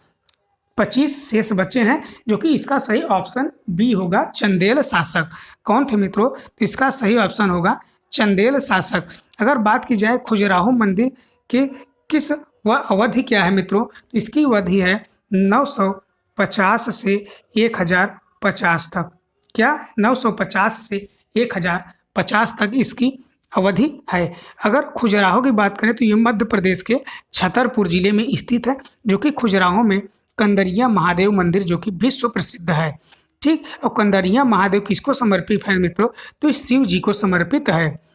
25 शेष बचे हैं, जो कि इसका सही ऑप्शन बी होगा चंदेल शासक। कौन थे मित्रों? तो इसका सही ऑप्शन होगा चंदेल शासक। अगर बात की जाए खजुराहो मंदिर के किस वह अवधि क्या है मित्रों? तो इसकी अवधि है 950 से 1050 तक। क्या? 950 से 1050 तक इसकी अवधि है। अगर खजुराहो की बात करें तो ये मध्य प्रदेश के छतरपुर जिले में स्थित है, जो कि खजुराहो में कंदरिया महादेव मंदिर जो कि विश्व प्रसिद्ध है। ठीक, और कंदरिया महादेव किसको समर्पित है मित्रों? तो शिव जी को समर्पित है।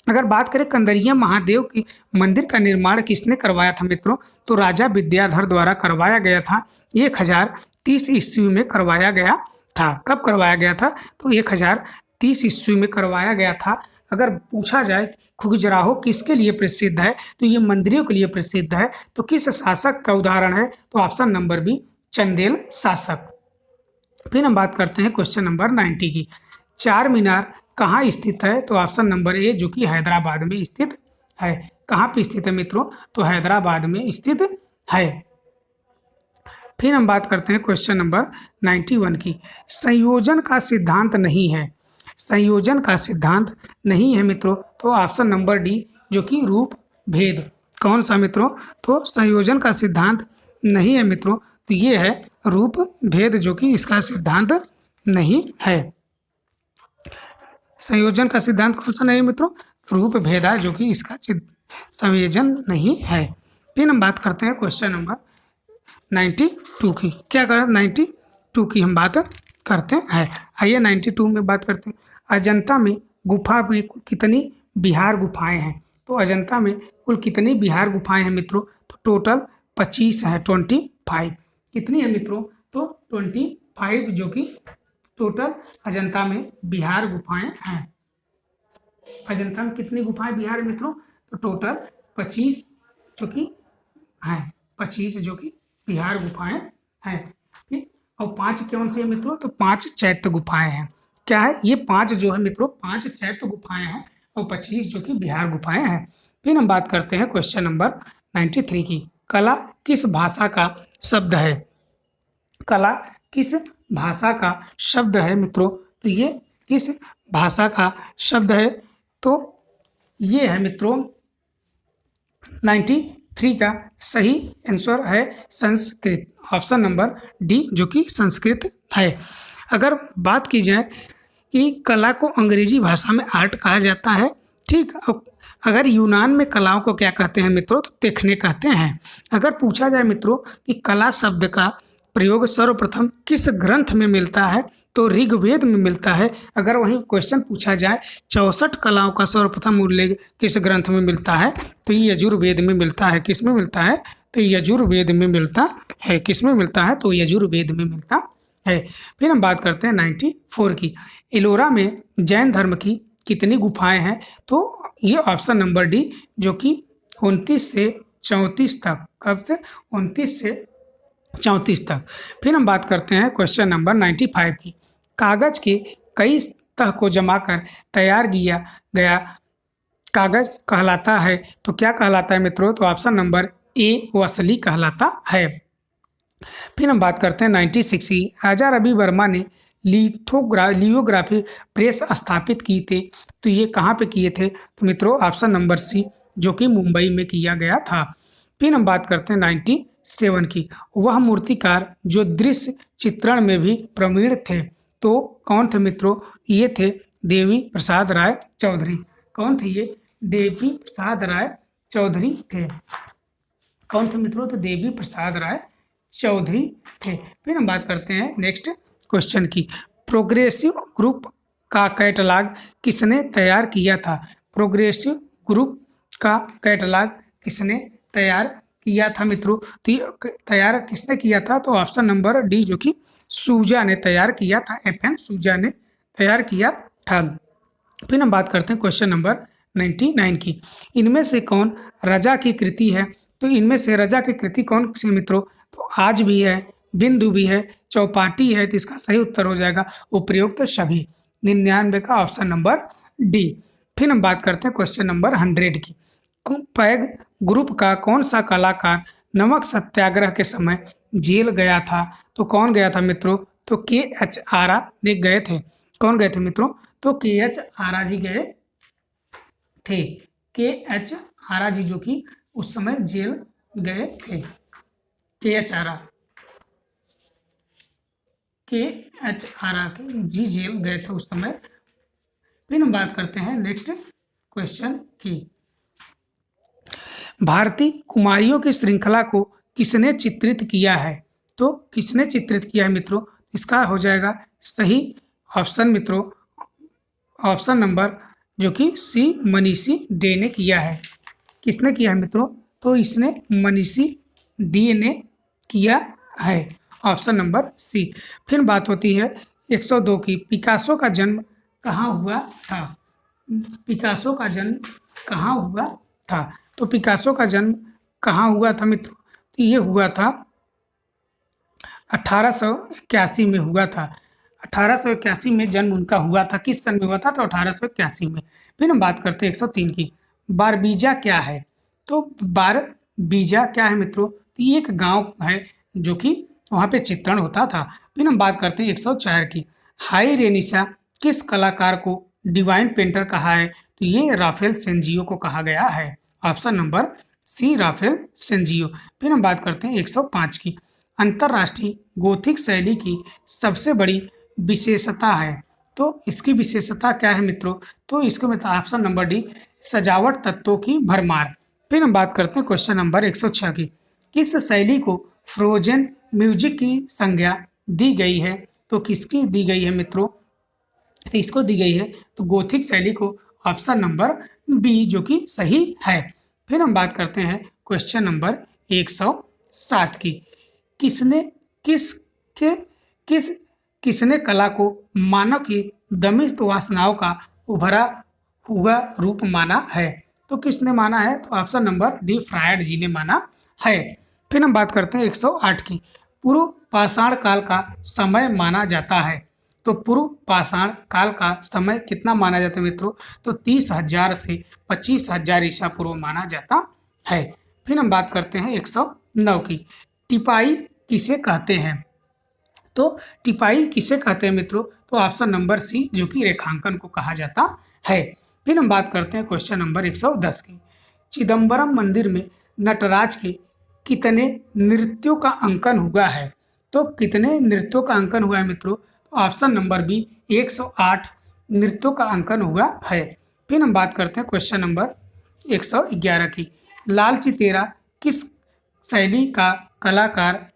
अगर बात करें कंदरिया महादेव की मंदिर का निर्माण किसने करवाया था मित्रों? तो राजा विद्याधर द्वारा करवाया गया था। 1030 ईस्वी में करवाया गया था। कब करवाया गया था? तो 1030 ईस्वी में करवाया गया था। अगर पूछा जाए खजुराहो किसके लिए प्रसिद्ध है, तो ये मंदिरों के लिए प्रसिद्ध है। तो किस शासक का उदाहरण है? तो ऑप्शन नंबर बी चंदेल शासक। फिर हम बात करते हैं क्वेश्चन नंबर 90 की। चार मीनार कहाँ स्थित है? तो ऑप्शन नंबर ए जो कि हैदराबाद में स्थित है। कहाँ पे स्थित है मित्रों? तो हैदराबाद में स्थित है। फिर हम बात करते हैं क्वेश्चन नंबर 91 की। संयोजन का सिद्धांत नहीं है। संयोजन का सिद्धांत नहीं है मित्रों, तो ऑप्शन नंबर डी जो कि रूप भेद कौन सा मित्रों? तो संयोजन का सिद्धांत नहीं है मित्रों, तो ये है रूप भेद जो कि इसका सिद्धांत नहीं है। संयोजन का सिद्धांत कौन सा नहीं है मित्रों? रूप भेदा जो कि इसका संयोजन नहीं है। फिर हम बात करते हैं क्वेश्चन नंबर 92 की। क्या कर 92 की हम बात करते हैं। आइए 92 में बात करते हैं। अजंता में गुफा में कितनी बिहार गुफाएं हैं? तो अजंता में कुल कितनी बिहार गुफाएं हैं मित्रों? तो टोटल 25 है, 25। कितनी है मित्रों? तो 25 जो कि टोटल अजंता में बिहार गुफाएं हैं। अजंता में कितनी गुफाएं बिहार है मित्रों? तो टोटल 25 जो कि हैं, 25 जो कि बिहार गुफाएं हैं। ठीक, और 5 कौन सी है मित्रों? तो 5 चैत्य गुफाएं हैं। क्या है ये? 5 जो है मित्रों 5 चैत्य गुफाएं हैं और 25 जो कि बिहार गुफाएं हैं। फिर हम बात करते हैं क्वेश्चन नंबर 93 की। कला किस भाषा का शब्द है? कला किस भाषा का शब्द है मित्रों? तो ये किस भाषा का शब्द है? तो ये है मित्रों 93 का सही आंसर है संस्कृत, ऑप्शन नंबर डी जो कि संस्कृत है। अगर बात की जाए कि कला को अंग्रेजी भाषा में आर्ट कहा जाता है, ठीक। अगर यूनान में कलाओं को क्या कहते हैं मित्रों? तो देखने कहते हैं। अगर पूछा जाए मित्रों कि कला शब्द का प्रयोग सर्वप्रथम किस ग्रंथ में मिलता है? तो ऋग्वेद में मिलता है। अगर वहीं क्वेश्चन पूछा जाए 64 कलाओं का सर्वप्रथम उल्लेख किस ग्रंथ में मिलता है? तो ये यजुर्वेद में मिलता है। किस में मिलता है? तो यजुर्वेद में मिलता है। किस में मिलता है? तो यजुर्वेद में मिलता है। फिर हम बात करते हैं 94 की। एलोरा में जैन धर्म की कितनी गुफाएं हैं? तो ये ऑप्शन नंबर डी जो कि 29 से 34 तक। कब से? 29 से 34 तक। फिर हम बात करते हैं क्वेश्चन नंबर 95 की। कागज के कई तह को जमाकर तैयार किया गया कागज कहलाता है। तो क्या कहलाता है मित्रों? तो ऑप्शन नंबर ए वसली कहलाता है। फिर हम बात करते हैं 96 की। राजा रवि वर्मा ने लियोग्राफी प्रेस स्थापित की थे, तो ये कहाँ पे किए थे? तो मित्रों ऑप्शन नंबर सी जो कि मुंबई में किया गया था। फिर हम बात करते हैं 97 की। वह मूर्तिकार जो दृश्य चित्रण में भी प्रवीण थे, तो कौन थे मित्रों? ये थे देवी प्रसाद राय चौधरी। कौन थे ये? देवी प्रसाद राय चौधरी थे। कौन थे मित्रों? तो देवी प्रसाद राय चौधरी थे। फिर हम बात करते हैं नेक्स्ट क्वेश्चन की। प्रोग्रेसिव ग्रुप का कैटलॉग किसने तैयार किया था? प्रोग्रेसिव ग्रुप का कैटलॉग किसने तैयार किया था मित्रों? तैयार किसने किया था? तो ऑप्शन नंबर डी जो कि सूजा ने तैयार किया था। FN सूजा ने तैयार किया था। फिर हम बात करते हैं क्वेश्चन नंबर 99 की। इनमें से कौन रजा की कृति है? तो इनमें से रजा की कृति कौन सी मित्रों? तो आज भी है, बिंदु भी है, चौपाटी है। तो इसका सही उत्तर हो जाएगा उपयुक्त सभी। 99 का ऑप्शन नंबर डी। फिर हम बात करते हैं क्वेश्चन नंबर 100 की। पैग ग्रुप का कौन सा कलाकार नमक सत्याग्रह के समय जेल गया था? तो कौन गया था मित्रों? तो KH आरा ने गए थे। कौन गए थे मित्रों? तो KH आरा जी गए थे। KH आरा जी जो कि उस समय जेल गए थे। KH आरा जी जेल गए थे उस समय। फिर हम बात करते हैं नेक्स्ट क्वेश्चन की। भारतीय कुमारियों की श्रृंखला को किसने चित्रित किया है? तो किसने चित्रित किया है मित्रों? इसका हो जाएगा सही ऑप्शन मित्रों, ऑप्शन नंबर जो कि सी मनीषी डे ने किया है। किसने किया है मित्रों? तो इसने मनीषी डी ने किया है, ऑप्शन नंबर सी। फिर बात होती है 102 की। पिकासो का जन्म कहाँ हुआ था? पिकासो का जन्म कहाँ हुआ था? तो पिकासो का जन्म कहाँ हुआ था मित्रों? तो ये हुआ था 1881 में हुआ था। 1881 में जन्म उनका हुआ था। किस सन में हुआ था? तो 1881 में। फिर हम बात करते हैं 103 की। बारबीजा क्या है? तो बारबीजा क्या है मित्रों? तो ये एक गांव है जो कि वहाँ पे चित्रण होता था। फिर हम बात करते हैं 104 की। हाई रेनिसा किस कलाकार को डिवाइन पेंटर कहा है? तो ये राफेल सेंजियो को कहा गया है। Option number C Raphael Sanzio. फिर हम बात करते हैं 105 की। अंतरराष्ट्रीय गोथिक शैली की सबसे बड़ी विशेषता है, तो इसकी विशेषता क्या है मित्रों? तो इसको मतलब ऑप्शन नंबर डी सजावट तत्वों की भरमार। फिर हम बात करते हैं क्वेश्चन नंबर 106 की। किस शैली को फ्रोजन म्यूजिक की संज्ञा दी गई है? तो किसकी दी गई है मित्रों? तो इसको दी गई है तो गोथिक शैली को, ऑप्शन नंबर बी जो कि सही है। फिर हम बात करते हैं क्वेश्चन नंबर 107 की। किसने किस के किस किसने कला को मानव की दमिश्त वासनाओं का उभरा हुआ रूप माना है? तो किसने माना है? तो ऑप्शन नंबर डी फ्रायड जी ने माना है। फिर हम बात करते हैं 108 की। पूर्व पाषाण काल का समय माना जाता है, तो पूर्व पाषाण काल का समय कितना माना जाता है मित्रों? तो 30,000 से 25,000 ईसा पूर्व माना जाता है। फिर हम बात करते हैं 109 की। टिपाई किसे कहते हैं? तो टिपाई किसे कहते हैं मित्रों? तो ऑप्शन नंबर सी जो कि रेखांकन को कहा जाता है। फिर हम बात करते हैं क्वेश्चन नंबर 110 की। चिदम्बरम मंदिर में नटराज के कितने नृत्यों का अंकन हुआ है? तो कितने नृत्यों का अंकन हुआ है मित्रों? तो ऑप्शन नंबर बी 108 नृत्यों का अंकन हुआ है। फिर हम बात करते हैं क्वेश्चन नंबर 111 की। लालची तेरा किस शैली का कलाकार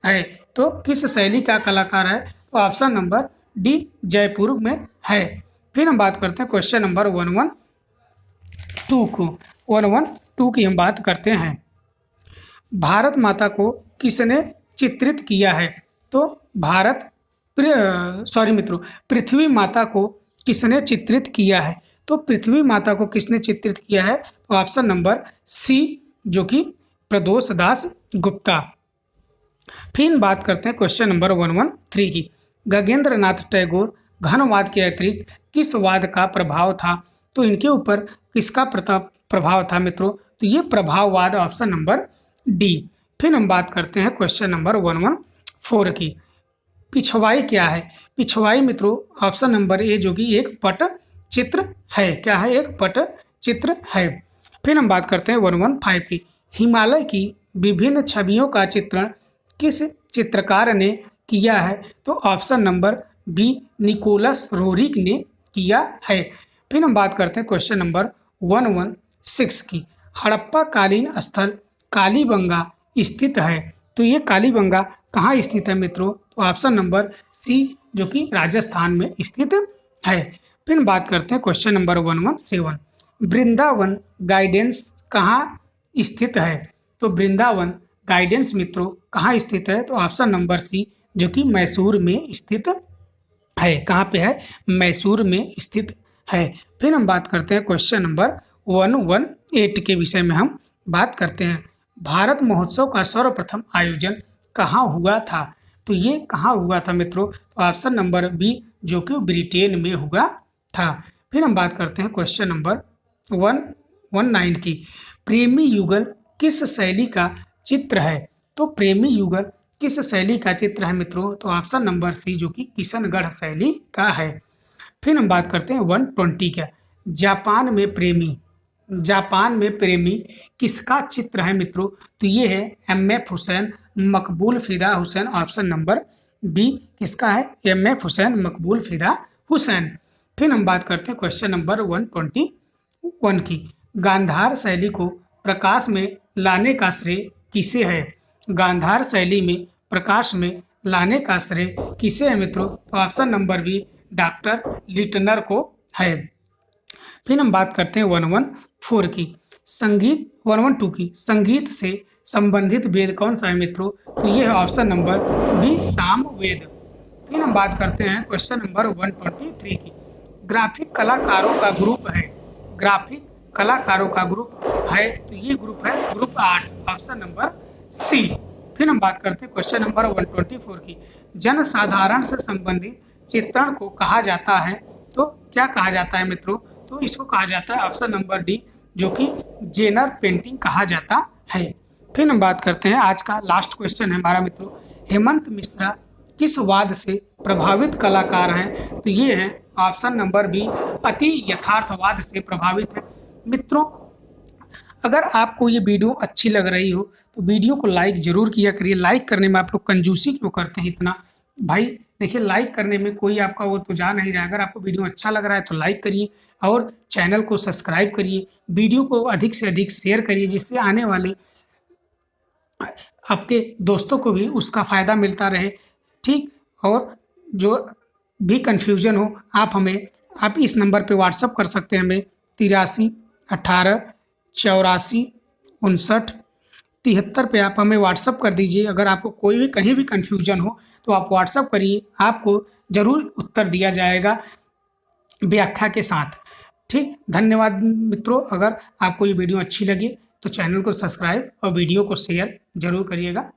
है? तो किस शैली का कलाकार है? तो ऑप्शन नंबर डी जयपुर में है। फिर हम बात करते हैं क्वेश्चन नंबर 112 को। 112 की हम बात करते हैं। भारत माता को किसने चित्रित किया है? तो पृथ्वी माता को किसने चित्रित किया है? तो पृथ्वी माता को किसने चित्रित किया है? तो ऑप्शन नंबर सी जो कि प्रदोष दास गुप्ता। फिर बात करते हैं क्वेश्चन नंबर 113 की। गगनेंद्र नाथ टैगोर घनवाद के अतिरिक्त किस वाद का प्रभाव था? तो इनके ऊपर किसका प्रभाव था मित्रों? तो ये प्रभाववाद, ऑप्शन नंबर डी। फिर हम बात करते हैं क्वेश्चन नंबर 114 की। पिछवाई क्या है? पिछवाई मित्रों ऑप्शन नंबर ए जो कि एक पट चित्र है। क्या है? एक पट चित्र है। फिर हम बात करते हैं 115 की। हिमालय की विभिन्न छवियों का चित्रण किस चित्रकार ने किया है? तो option number B Nicholas Roerich ने किया है। फिर हम बात करते हैं क्वेश्चन नंबर 116 की। हड़प्पा कालीन स्थल कालीबंगा स्थित है, तो ये कालीबंगा कहाँ स्थित है मित्रों? तो ऑप्शन नंबर सी जो कि राजस्थान में स्थित है। फिर बात करते हैं क्वेश्चन नंबर 117। वृंदावन गाइडेंस कहाँ स्थित है? तो वृंदावन गाइडेंस मित्रों कहाँ स्थित है? तो ऑप्शन नंबर सी जो कि मैसूर में स्थित है। कहाँ पे है? मैसूर में स्थित है। फिर हम बात करते हैं क्वेश्चन नंबर 118 के विषय में हम बात करते हैं। भारत महोत्सव का सर्वप्रथम आयोजन कहाँ हुआ था? तो ये कहाँ हुआ था मित्रों? तो ऑप्शन नंबर बी जो कि ब्रिटेन में हुआ था। फिर हम बात करते हैं क्वेश्चन नंबर 119 की। प्रेमी युगल किस शैली का चित्र है? तो प्रेमी युगल किस शैली का चित्र है मित्रों? तो ऑप्शन नंबर सी जो कि किशनगढ़ शैली का है। फिर हम बात करते हैं 120 का। जापान में प्रेमी किसका चित्र है मित्रों? तो ये है एम.एफ. हुसैन मकबूल फिदा हुसैन। ऑप्शन नंबर बी किसका है? एम.एफ. हुसैन मकबूल फिदा हुसैन। फिर हम बात करते हैं क्वेश्चन नंबर 121 की। गांधार शैली को प्रकाश में लाने का श्रेय किसे है? गांधार शैली में प्रकाश में लाने का श्रेय किसे है मित्रों? तो ऑप्शन नंबर बी डॉक्टर लिटनर को है। फिर हम बात करते हैं 112 की। संगीत से संबंधित वेद कौन सा है मित्रों? तो ये है ऑप्शन नंबर बी सामवेद। फिर हम बात करते हैं क्वेश्चन नंबर 123 की। ग्राफिक कलाकारों का ग्रुप है, तो ये ग्रुप है ग्रुप 8, ऑप्शन नंबर सी। फिर हम बात करते हैं क्वेश्चन नंबर 124 की। जनसाधारण से संबंधित चित्रण को कहा जाता है, तो क्या कहा जाता है मित्रों? तो इसको कहा जाता है ऑप्शन नंबर डी जो कि जेनर पेंटिंग कहा जाता है। फिर हम बात करते हैं आज का लास्ट क्वेश्चन है हमारा मित्रों। हेमंत मिश्रा किस वाद से प्रभावित कलाकार हैं? तो ये है ऑप्शन नंबर बी अति यथार्थवाद से प्रभावित है। मित्रों, अगर आपको ये वीडियो अच्छी लग रही हो तो वीडियो को लाइक ज़रूर किया करिए। लाइक करने में आप लोग कंजूसी क्यों करते हैं इतना? भाई देखिए, लाइक करने में कोई आपका वो तो जा नहीं रहा है। अगर आपको वीडियो अच्छा लग रहा है तो लाइक करिए और चैनल को सब्सक्राइब करिए। वीडियो को अधिक से अधिक शेयर करिए, जिससे आने वाले आपके दोस्तों को भी उसका फ़ायदा मिलता रहे, ठीक? और जो भी कन्फ्यूज़न हो आप इस नंबर पे व्हाट्सएप कर सकते हैं हमें 83 18 84 59 73 पे आप हमें व्हाट्सएप कर दीजिए। अगर आपको कोई भी कहीं भी कन्फ्यूज़न हो तो आप व्हाट्सएप करिए, आपको ज़रूर उत्तर दिया जाएगा व्याख्या के साथ। ठीक, धन्यवाद मित्रों। अगर आपको ये वीडियो अच्छी लगी तो चैनल को सब्सक्राइब और वीडियो को शेयर ज़रूर करिएगा।